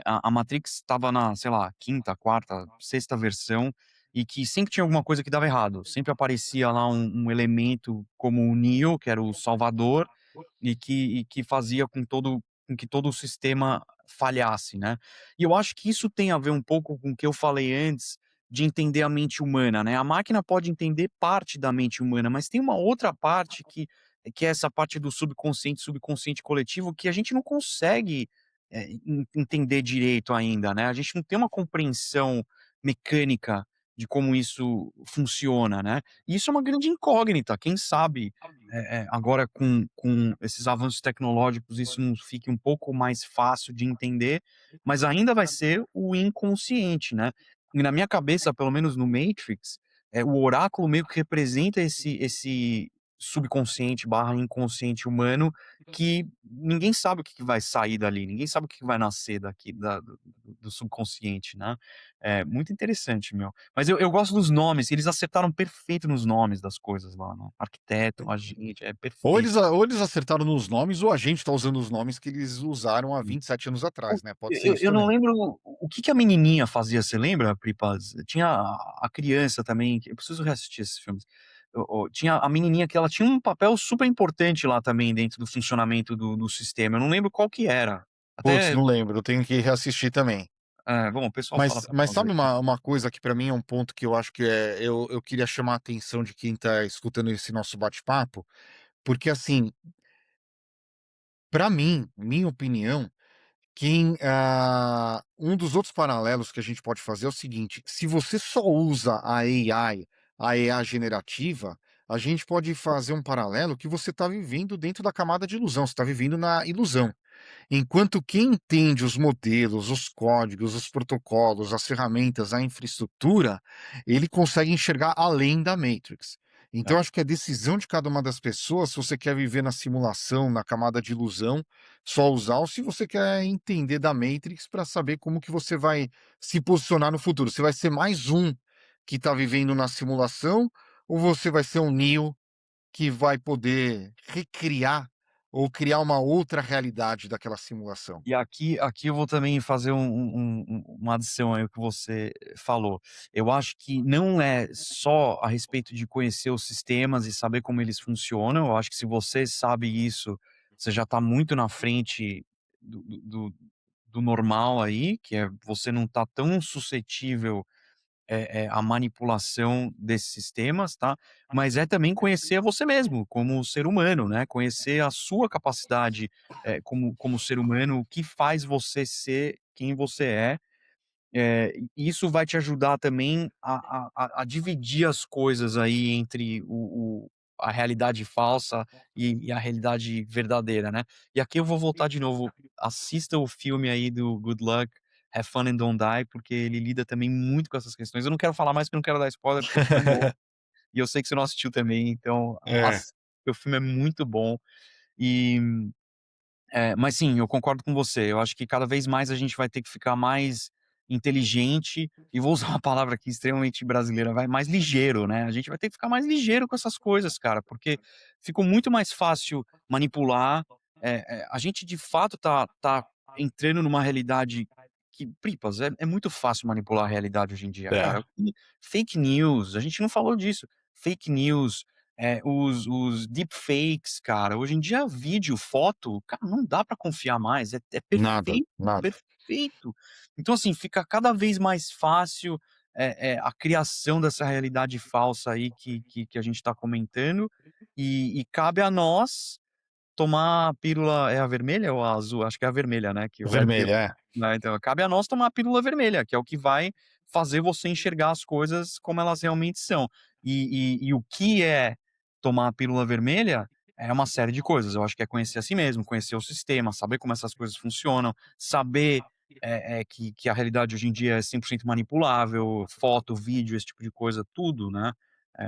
a Matrix estava na, sei lá, quinta, quarta, sexta versão, e que sempre tinha alguma coisa que dava errado, sempre aparecia lá um elemento como o Neo, que era o salvador, e que fazia com que todo o sistema falhasse, né. E eu acho que isso tem a ver um pouco com o que eu falei antes, de entender a mente humana, né. A máquina pode entender parte da mente humana, mas tem uma outra parte que é essa parte do subconsciente, subconsciente coletivo, que a gente não consegue, entender direito ainda, né. A gente não tem uma compreensão mecânica de como isso funciona, né. E isso é uma grande incógnita, quem sabe, agora com esses avanços tecnológicos isso não fique um pouco mais fácil de entender, mas ainda vai ser o inconsciente, né. E na minha cabeça, pelo menos no Matrix, o oráculo meio que representa esse subconsciente/inconsciente humano, que ninguém sabe o que que vai sair dali, ninguém sabe o que que vai nascer daqui da do subconsciente, né. É muito interessante, meu. Mas eu gosto dos nomes, eles acertaram perfeito nos nomes das coisas lá, né. Arquiteto, agente, é perfeito. Ou eles acertaram nos nomes ou a gente tá usando os nomes que eles usaram há 27 anos O atrás, né, pode ser eu isso eu não também. lembro o que que a menininha fazia, você lembra, Pipas? Tinha a criança também, que eu preciso reassistir esses filmes. Tinha a menininha que ela tinha um papel super importante lá também dentro do funcionamento do sistema, eu não lembro qual que era. Putz, Até não lembro, eu tenho que reassistir também. bom, o pessoal fala pra Mas fazer sabe aqui. uma coisa que pra mim é um ponto que eu acho que eu queria chamar a atenção de quem tá escutando esse nosso bate-papo, porque assim, pra mim, minha opinião, um dos outros paralelos que a gente pode fazer é o seguinte: se você só usa a AI generativa, a gente pode fazer um paralelo que você está vivendo dentro da camada de ilusão, você está vivendo na ilusão. Enquanto quem entende os modelos, os códigos, os protocolos, as ferramentas, a infraestrutura, ele consegue enxergar além da Matrix. Então, É. acho que é decisão de cada uma das pessoas se você quer viver na simulação, na camada de ilusão, só usar, ou se você quer entender da Matrix para saber como que você vai se posicionar no futuro. Você vai ser mais um que está vivendo na simulação, ou você vai ser um Neo que vai poder recriar ou criar uma outra realidade daquela simulação. E aqui eu vou também fazer uma adição aí ao que você falou. Eu acho que não é só a respeito de conhecer os sistemas e saber como eles funcionam, eu acho que se você sabe isso, você já está muito na frente do normal aí, que é você não tá tão suscetível a manipulação desses sistemas, tá, mas é também conhecer você mesmo, como ser humano, né, conhecer a sua capacidade, como ser humano, o que faz você ser quem você é, e isso vai te ajudar também a dividir as coisas aí entre a realidade falsa e a realidade verdadeira, né. E aqui eu vou voltar de novo, assista o filme aí do Good Luck, Have Fun and Don't Die, porque ele lida também muito com essas questões. Eu não quero falar mais, porque eu não quero dar spoiler, porque o filme é bom, e eu sei que você não assistiu também, então É, assista, o filme é muito bom. E mas sim, eu concordo com você. Eu acho que cada vez mais a gente vai ter que ficar mais inteligente, e vou usar uma palavra aqui extremamente brasileira, vai, mais ligeiro, né. A gente vai ter que ficar mais ligeiro com essas coisas, cara, porque ficou muito mais fácil manipular. A gente de fato tá entrando numa realidade que, Pripas, é muito fácil manipular a realidade hoje em dia, é, cara. Fake news, a gente não falou disso. Fake news, os deepfakes, cara, hoje em dia vídeo, foto, cara, não dá pra confiar mais, é nada, perfeito, nada. perfeito. Então, assim, fica cada vez mais fácil, a criação dessa realidade falsa aí que a gente tá comentando, e cabe a nós tomar a pílula, é a vermelha ou a azul? Acho que é a vermelha, né, que vai ter, Vermelha, é. né, então cabe a nós tomar a pílula vermelha, que é o que vai fazer você enxergar as coisas como elas realmente são. E o que é tomar a pílula vermelha, é uma série de coisas, eu acho que é conhecer a si mesmo, conhecer o sistema, saber como essas coisas funcionam, saber, que a realidade hoje em dia é 100% manipulável, foto, vídeo, esse tipo de coisa, tudo, né.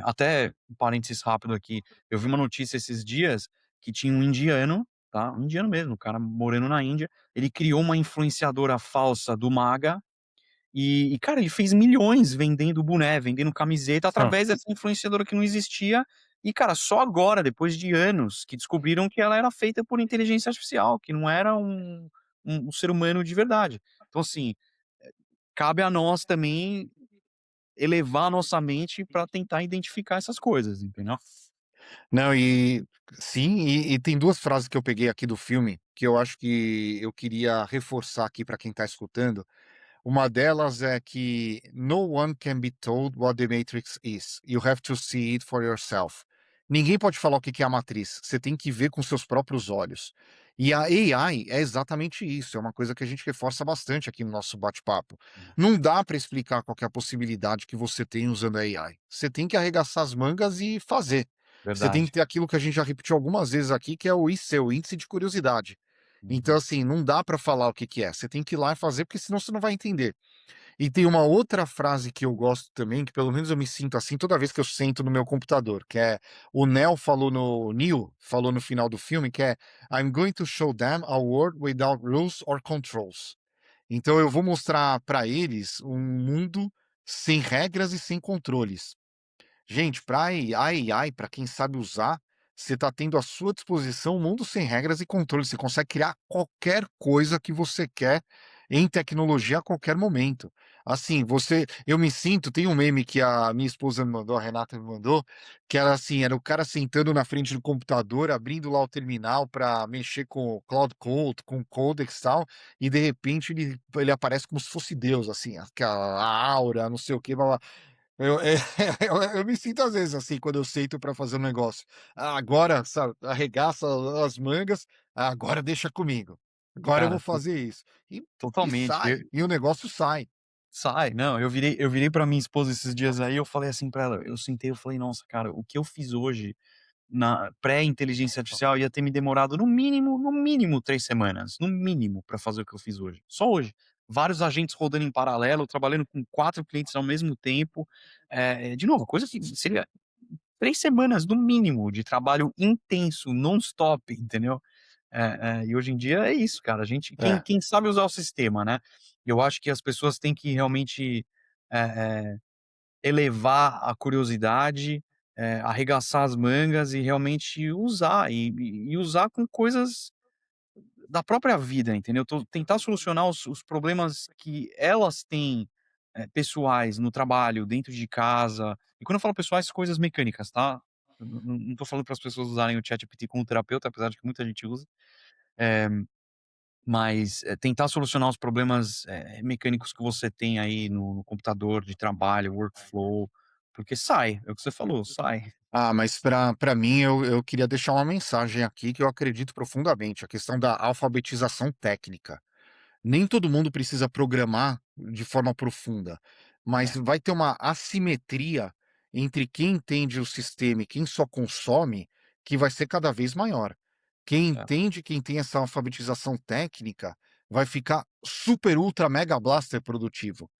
Até um parênteses rápido aqui, eu vi uma notícia esses dias que tinha um indiano, tá, um indiano mesmo, um cara morando na Índia, ele criou uma influenciadora falsa do MAGA, cara, ele fez milhões vendendo boné, vendendo camiseta Hã. através dessa influenciadora que não existia, e cara, só agora, depois de anos, que descobriram que ela era feita por inteligência artificial, que não era um ser humano de verdade. Então assim, cabe a nós também elevar a nossa mente para tentar identificar essas coisas, entendeu? Não, e sim, e tem 2 frases que eu peguei aqui do filme, que eu acho que eu queria reforçar aqui para quem tá escutando. Uma delas é que "No one can be told what the Matrix is. You have to see it for yourself". Ninguém pode falar o que que é a matriz, você tem que ver com seus próprios olhos. E a AI é exatamente isso, é uma coisa que a gente reforça bastante aqui no nosso bate-papo. Não dá para explicar qual que é a possibilidade que você tem usando a AI. Você tem que arregaçar as mangas e fazer. Você tem que Verdade. ter aquilo que a gente já repetiu algumas vezes aqui, que é o IC, o índice de curiosidade. Então, Uhum. assim, não dá para falar o que que é, você tem que ir lá e fazer, porque senão você não vai entender. E tem uma outra frase que eu gosto também, que pelo menos eu me sinto assim toda vez que eu sento no meu computador, que é o Neo falou no final do filme, que é "I'm going to show them a world without rules or controls". Então eu vou mostrar para eles um mundo sem regras e sem controles. Gente, para AI, para quem sabe usar, você está tendo à sua disposição um mundo sem regras e controle. Você consegue criar qualquer coisa que você quer em tecnologia a qualquer momento. Assim, eu me sinto, tem um meme que a minha esposa me mandou, a Renata me mandou, que era assim, era o cara sentando na frente do computador, abrindo lá o terminal para mexer com o Cloud Code, com Codex e tal, e de repente ele aparece como se fosse Deus, assim, aquela aura, não sei o quê, blá, blá. Eu me sinto às vezes assim, quando eu sento para fazer um negócio. Ah, agora, sabe, arregaça as mangas, "Ah, agora deixa comigo. Agora eu vou Cara, fazer isso". E totalmente. sai, e o negócio sai. Sai, não, eu virei pra minha esposa esses dias aí, eu falei assim pra ela, eu sentei, eu falei: "Nossa, cara, o que eu fiz hoje na pré-inteligência artificial ia ter me demorado no mínimo 3 semanas, no mínimo, pra fazer o que eu fiz hoje, só hoje. Vários agentes rodando em paralelo, trabalhando com 4 clientes ao mesmo tempo, de novo, coisa que seria 3 semanas no mínimo de trabalho intenso, non-stop, entendeu? E hoje em dia é isso, cara, a gente quem É, quem sabe usar o sistema, né. Eu acho que as pessoas têm que realmente, eh elevar a curiosidade, arregaçar as mangas e realmente usar, e usar com coisas da própria vida, entendeu? Tentar solucionar os problemas que elas têm, pessoais, no trabalho, dentro de casa. E quando eu falo pessoais, coisas mecânicas, tá? Eu não tô falando para as pessoas usarem o ChatGPT como terapeuta, apesar de que muita gente usa. Eh, mas, tentar solucionar os problemas, mecânicos que você tem aí no computador de trabalho, workflow, porque sai, é o que você falou, sai. ah, mas para mim eu queria deixar uma mensagem aqui que eu acredito profundamente, a questão da alfabetização técnica. Nem todo mundo precisa programar de forma profunda, mas É, vai ter uma assimetria entre quem entende o sistema e quem só consome, que vai ser cada vez maior. Quem é, entende, quem tem essa alfabetização técnica, vai ficar super, ultra, mega blaster produtivo.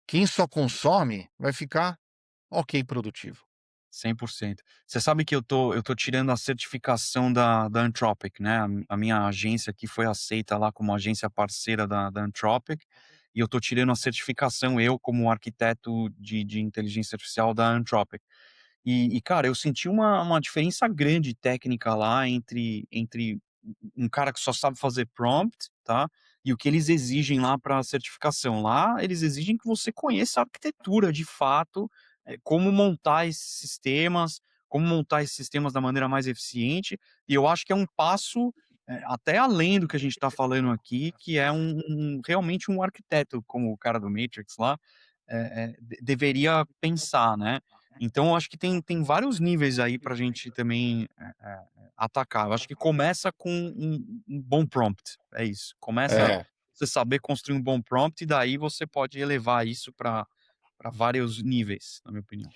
Quem só consome vai ficar ok produtivo. 100%. Você sabe que eu tô tirando a certificação da Anthropic, né, a minha agência aqui foi aceita lá como agência parceira da Anthropic, e eu tô tirando a certificação, eu como arquiteto de inteligência artificial da Anthropic. Cara, eu senti uma diferença grande técnica lá entre um cara que só sabe fazer prompt, tá, e o que eles exigem lá para a certificação. Lá, eles exigem que você conheça a arquitetura de fato, como montar esses sistemas, como montar esses sistemas da maneira mais eficiente, e eu acho que é um passo, até além do que a gente está falando aqui, que é realmente um arquiteto, como o cara do Matrix lá, deveria pensar, né. Então eu acho que tem vários níveis aí pra gente também, atacar. Eu acho que começa com um bom prompt, é isso. Começa É. você saber construir um bom prompt e daí você pode elevar isso pra vários níveis, na minha opinião.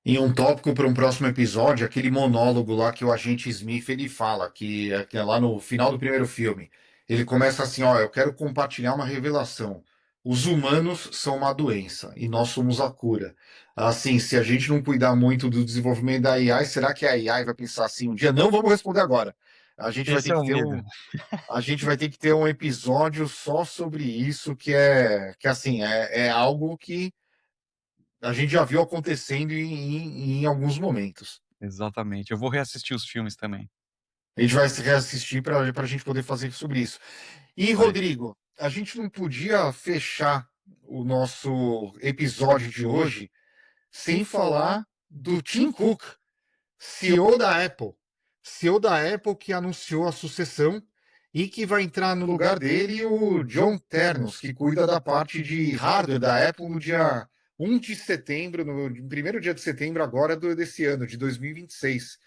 Em um tópico para um próximo episódio, aquele monólogo lá que o agente Smith ele fala, que é lá no final do primeiro filme. Ele começa assim: ó, eu quero compartilhar uma revelação. Os humanos são uma doença e nós somos a cura. Assim, se a gente não cuidar muito do desenvolvimento da AI, será que a AI vai pensar assim, um dia não vamos responder agora? A gente vai Esse ter é que o ter medo. um, a gente vai ter que ter um episódio só sobre isso, que assim, é algo que a gente já viu acontecendo em alguns momentos. Exatamente. Eu vou reassistir os filmes também. A gente vai se reassistir para a gente poder fazer sobre isso. E, Farei. Rodrigo, a gente não podia fechar o nosso episódio de hoje sem falar do Tim Cook, CEO da Apple. CEO da Apple que anunciou a sucessão e que vai entrar no lugar dele o John Ternos, que cuida da parte de hardware da Apple no dia 1 de setembro, no primeiro dia de setembro agora desse ano, de 2026.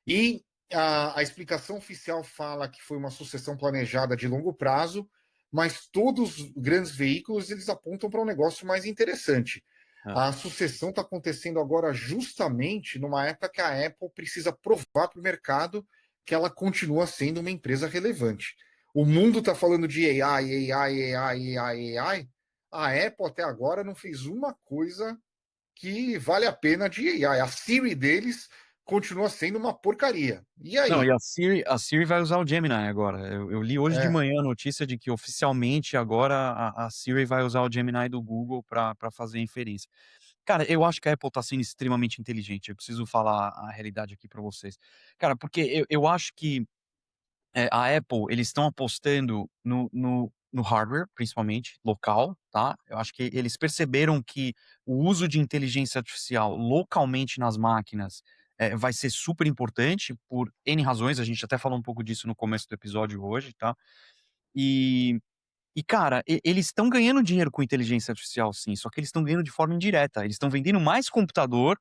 E a explicação oficial fala que foi uma sucessão planejada de longo prazo, mas todos os grandes veículos eles apontam para um negócio mais interessante. É, A sucessão está acontecendo agora justamente numa época que a Apple precisa provar para o mercado que ela continua sendo uma empresa relevante. O mundo está falando de AI, AI, AI, AI, AI. a Apple até agora não fez uma coisa que vale a pena de AI. A Siri deles continua sendo uma porcaria. E Não, e aí? a Siri vai usar o Gemini agora. Eu li hoje de É, manhã a notícia de que oficialmente agora a Siri vai usar o Gemini do Google para fazer inferência. Cara, eu acho que a Apple tá sendo extremamente inteligente, eu preciso falar a realidade aqui pra vocês. Cara, porque eu acho que, a Apple, eles estão apostando no hardware, principalmente, local, tá. Eu acho que eles perceberam que o uso de inteligência artificial localmente nas máquinas, vai ser super importante por N razões, a gente até falou um pouco disso no começo do episódio hoje, tá. E cara, eles estão ganhando dinheiro com inteligência artificial sim, só que eles estão ganhando de forma indireta, eles estão vendendo mais computador,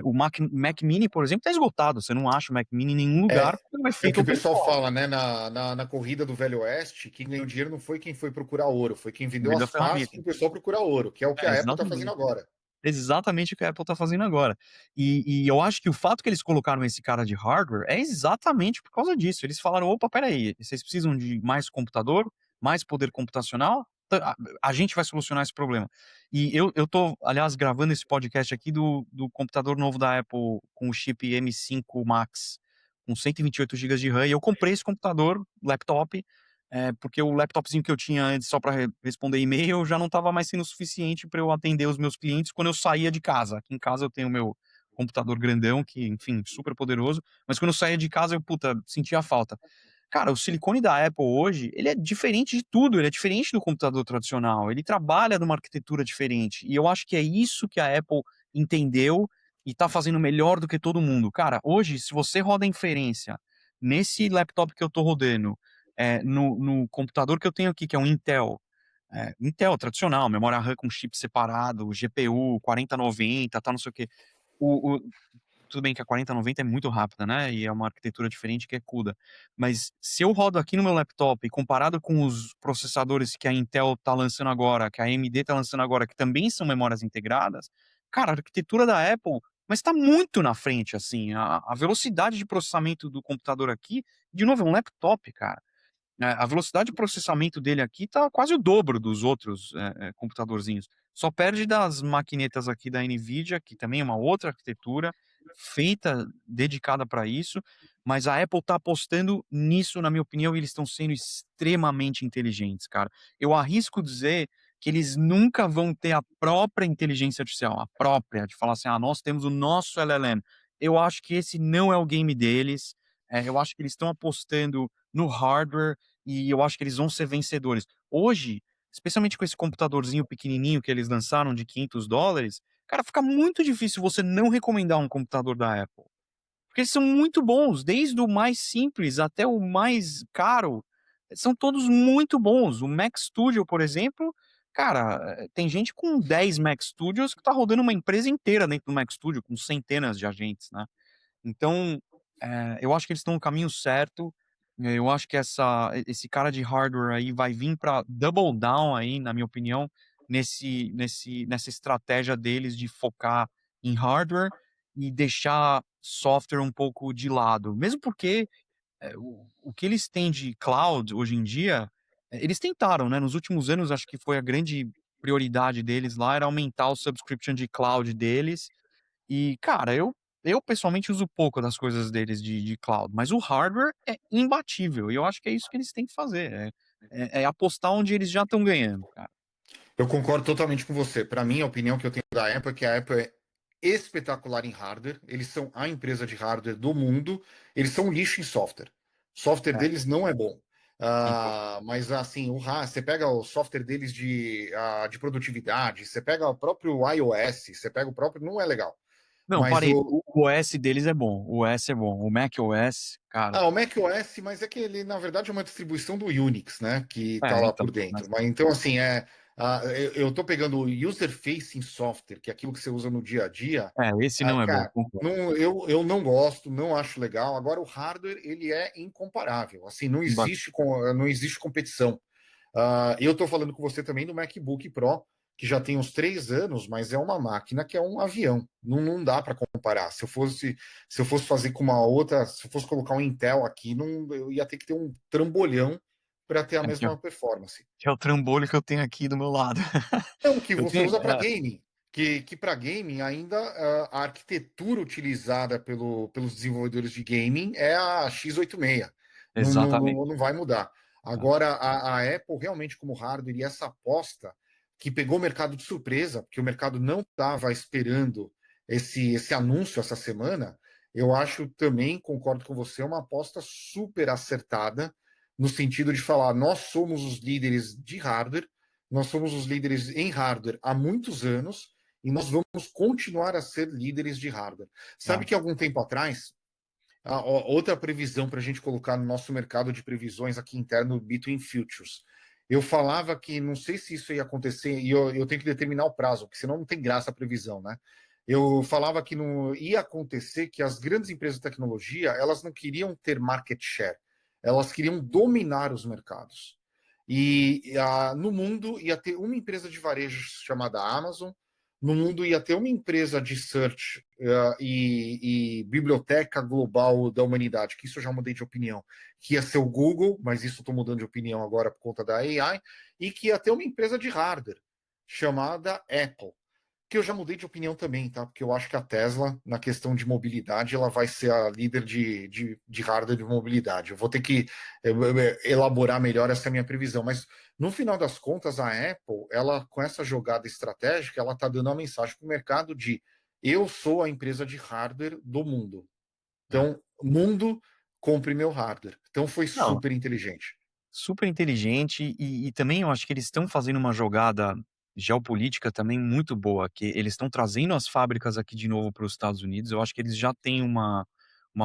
o Mac Mini, por exemplo, tá esgotado, você não acha o Mac Mini em nenhum lugar, é, porque não é é o feito que o open pessoal source. fala, né? Na corrida do Velho Oeste, quem ganhou dinheiro não foi quem foi procurar ouro, foi quem vendeu Venda a as pás ferramenta. para o pessoal procurar ouro, que é o que É, a Apple está fazendo exatamente. agora. Exatamente o que a Apple tá fazendo agora. E eu acho que o fato que eles colocaram esse cara de hardware é exatamente por causa disso. Eles falaram: "Opa, espera aí, vocês precisam de mais computador, mais poder computacional? A gente vai solucionar esse problema". E eu tô, aliás, gravando esse podcast aqui do computador novo da Apple com o chip M5 Max, com 128 gigas de RAM, e eu comprei esse computador, laptop, porque o laptopzinho que eu tinha antes só para responder e-mail já não estava mais sendo suficiente para eu atender os meus clientes quando eu saía de casa. Aqui em casa eu tenho meu computador grandão que, enfim, super poderoso, mas quando eu saía de casa eu, puta, sentia falta. Cara, o silicone da Apple hoje, ele é diferente de tudo, ele é diferente do computador tradicional, ele trabalha numa arquitetura diferente, e eu acho que é isso que a Apple entendeu e tá fazendo melhor do que todo mundo. Cara, hoje, se você roda inferência nesse laptop que eu tô rodando, no computador que eu tenho aqui, que é um Intel, Intel tradicional, memória RAM com chip separado, GPU 4090, tal, não sei o quê. O Tudo bem que a 4090 é muito rápida, né, e é uma arquitetura diferente que é CUDA. Mas se eu rodo aqui no meu laptop, comparado com os processadores que a Intel tá lançando agora, que a AMD tá lançando agora, que também são memórias integradas, cara, a arquitetura da Apple, mas tá muito na frente, assim, a velocidade de processamento do computador aqui, de novo, é um laptop, cara. A velocidade de processamento dele aqui tá quase o dobro dos outros, computadorzinhos. Só perde das maquinetas aqui da Nvidia, que também é uma outra arquitetura, feita, dedicada para isso, mas a Apple tá apostando nisso, na minha opinião, e eles estão sendo extremamente inteligentes, cara. Eu arrisco dizer que eles nunca vão ter a própria inteligência artificial, a própria, de falar assim: "Ah, nós temos o nosso LLM". Eu acho que esse não é o game deles, eu acho que eles estão apostando no hardware, e eu acho que eles vão ser vencedores. Hoje, especialmente com esse computadorzinho pequenininho que eles lançaram de $500, cara, fica muito difícil você não recomendar um computador da Apple. Porque eles são muito bons, desde o mais simples até o mais caro, são todos muito bons. O Mac Studio, por exemplo, cara, tem gente com 10 Mac Studios que tá rodando uma empresa inteira dentro do Mac Studio, com centenas de agentes, né. Então, eu acho que eles estão no caminho certo, eu acho que esse cara de hardware aí vai vir para double down aí, na minha opinião, nessa estratégia deles de focar em hardware e deixar software um pouco de lado. Mesmo porque, o que eles têm de cloud hoje em dia, eles tentaram, né, nos últimos anos acho que foi a grande prioridade deles lá, era aumentar o subscription de cloud deles, e, cara, eu pessoalmente uso pouco das coisas deles de cloud, mas o hardware é imbatível, e eu acho que é isso que eles têm que fazer, é apostar onde eles já estão ganhando, cara. Eu concordo totalmente com você. Para mim, a opinião que eu tenho da Apple é que a Apple é espetacular em hardware. Eles são a empresa de hardware do mundo. Eles são um lixo em software. O software É, deles não é bom. concordo. Mas assim, você pega o software deles de produtividade, você pega o próprio iOS, você pega o próprio. Não é legal. Não, Mas parei, o OS deles é bom, o OS é bom, o macOS, cara, o macOS, mas é que ele, na verdade, é uma distribuição do Unix, né? Que tá lá então, por dentro. mas Mas então, assim, eu tô pegando o user-facing software, que é aquilo que você usa no dia a dia. esse não é bom, Cara, concordo. eu não gosto, não acho legal. Agora, o hardware, ele é incomparável. Assim, não existe competição. Eu estou falando com você também do MacBook Pro, que já tem uns 3 anos, mas é uma máquina que é um avião. Não dá para comparar. Se eu fosse fazer com uma outra, se eu fosse colocar um Intel aqui, não, eu ia ter que ter um trambolhão para ter a É, mesma performance. que é o trambolho que eu tenho aqui do meu lado. Não, que Eu você tenho usa para gaming, que para gaming ainda, a arquitetura utilizada pelos desenvolvedores de gaming é a x86, exatamente. não vai mudar. É, Agora a Apple realmente como hardware e essa aposta que pegou o mercado de surpresa, porque o mercado não estava esperando esse anúncio essa semana, eu acho também, concordo com você, uma aposta super acertada, no sentido de falar, nós somos os líderes de hardware, nós somos os líderes em hardware há muitos anos e nós vamos continuar a ser líderes de hardware. Sabe é. que algum tempo atrás, outra previsão para a gente colocar no nosso mercado de previsões aqui interno, Between Futures, eu falava que não sei se isso ia acontecer e eu tenho que determinar o prazo, porque senão não tem graça a previsão, né? Eu falava que não ia acontecer que as grandes empresas de tecnologia elas não queriam ter market share, elas queriam dominar os mercados. No mundo ia ter uma empresa de varejo chamada Amazon, no mundo ia ter uma empresa de search e biblioteca global da humanidade, que isso eu já mudei de opinião, que ia ser o Google, mas isso estou mudando de opinião agora por conta da AI, e que ia ter uma empresa de hardware chamada Apple, que eu já mudei de opinião também, tá? Porque eu acho que a Tesla, na questão de mobilidade, ela vai ser a líder de hardware de mobilidade. Eu vou ter que elaborar melhor essa minha previsão, mas no final das contas, a Apple, ela com essa jogada estratégica, ela está dando uma mensagem para o mercado de eu sou a empresa de hardware do mundo. É. Então, mundo, compre meu hardware. Então foi Não, super inteligente. super inteligente e também eu acho que eles estão fazendo uma jogada geopolítica também muito boa, que eles estão trazendo as fábricas aqui de novo para os Estados Unidos. Eu acho que eles já têm uma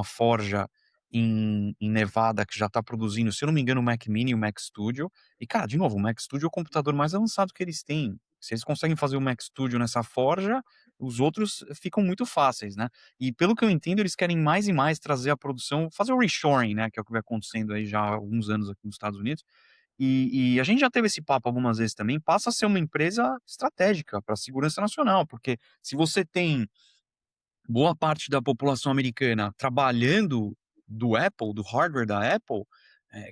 forja em Nevada que já está produzindo, se eu não me engano, o Mac Mini e o Mac Studio. E, cara, de novo, o Mac Studio é o computador mais avançado que eles têm. Se eles conseguem fazer o Mac Studio nessa forja, os outros ficam muito fáceis, né? E pelo que eu entendo, eles querem mais e mais trazer a produção, fazer o reshoring, né, que é o que vem acontecendo aí já há alguns anos aqui nos Estados Unidos. E a gente já teve esse papo algumas vezes também, passa a ser uma empresa estratégica para a segurança nacional, porque se você tem boa parte da população americana trabalhando do Apple, do hardware da Apple,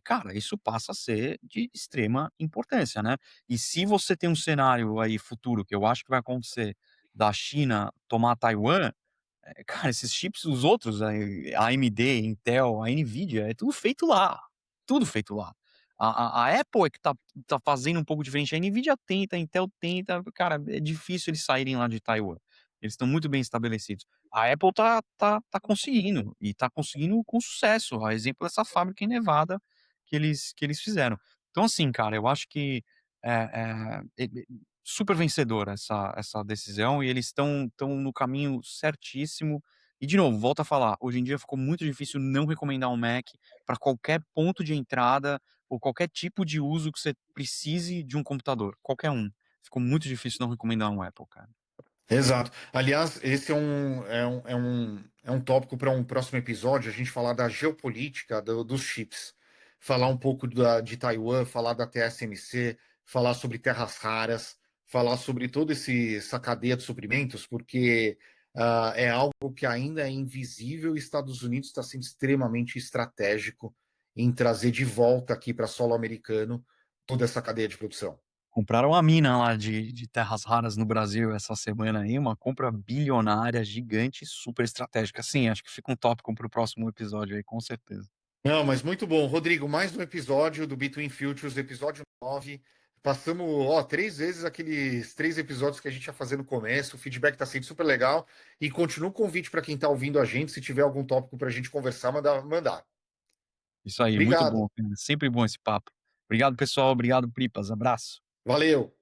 cara, isso passa a ser de extrema importância, né. E se você tem um cenário aí futuro, que eu acho que vai acontecer, da China tomar Taiwan, cara, esses chips, os outros, a AMD, Intel, a Nvidia, é tudo feito lá, tudo feito lá. A Apple é que tá fazendo um pouco diferente, a Nvidia tenta, a Intel tenta, cara, é difícil eles saírem lá de Taiwan, eles estão muito bem estabelecidos. A Apple tá conseguindo, e tá conseguindo com sucesso, a exemplo dessa fábrica em Nevada que eles fizeram. Então assim, cara, eu acho que, super vencedora essa decisão e eles estão no caminho certíssimo. E de novo, volto a falar, hoje em dia ficou muito difícil não recomendar um Mac para qualquer ponto de entrada ou qualquer tipo de uso que você precise de um computador, qualquer um. Ficou muito difícil não recomendar um Apple, cara. Exato. Aliás, esse é um tópico para um próximo episódio, a gente falar da geopolítica dos chips. Falar um pouco de Taiwan, falar da TSMC, falar sobre terras raras, falar sobre toda essa cadeia de suprimentos, porque é algo que ainda é invisível e Estados Unidos está sendo extremamente estratégico em trazer de volta aqui para solo americano toda essa cadeia de produção. Compraram a mina lá de terras raras no Brasil essa semana aí, uma compra bilionária, gigante, super estratégica. Sim, acho que fica um tópico para o próximo episódio aí, com certeza. Não, mas muito bom. Rodrigo, mais um episódio do Between Futures, episódio 9. Passamos, ó, 3 vezes aqueles 3 episódios que a gente ia fazer no começo. O feedback tá sendo super legal. E continua o convite para quem tá ouvindo a gente. Se tiver algum tópico para a gente conversar, mandar. Isso aí, muito Obrigado. bom, cara, sempre bom esse papo. Obrigado pessoal, obrigado Pripas, abraço. Valeu.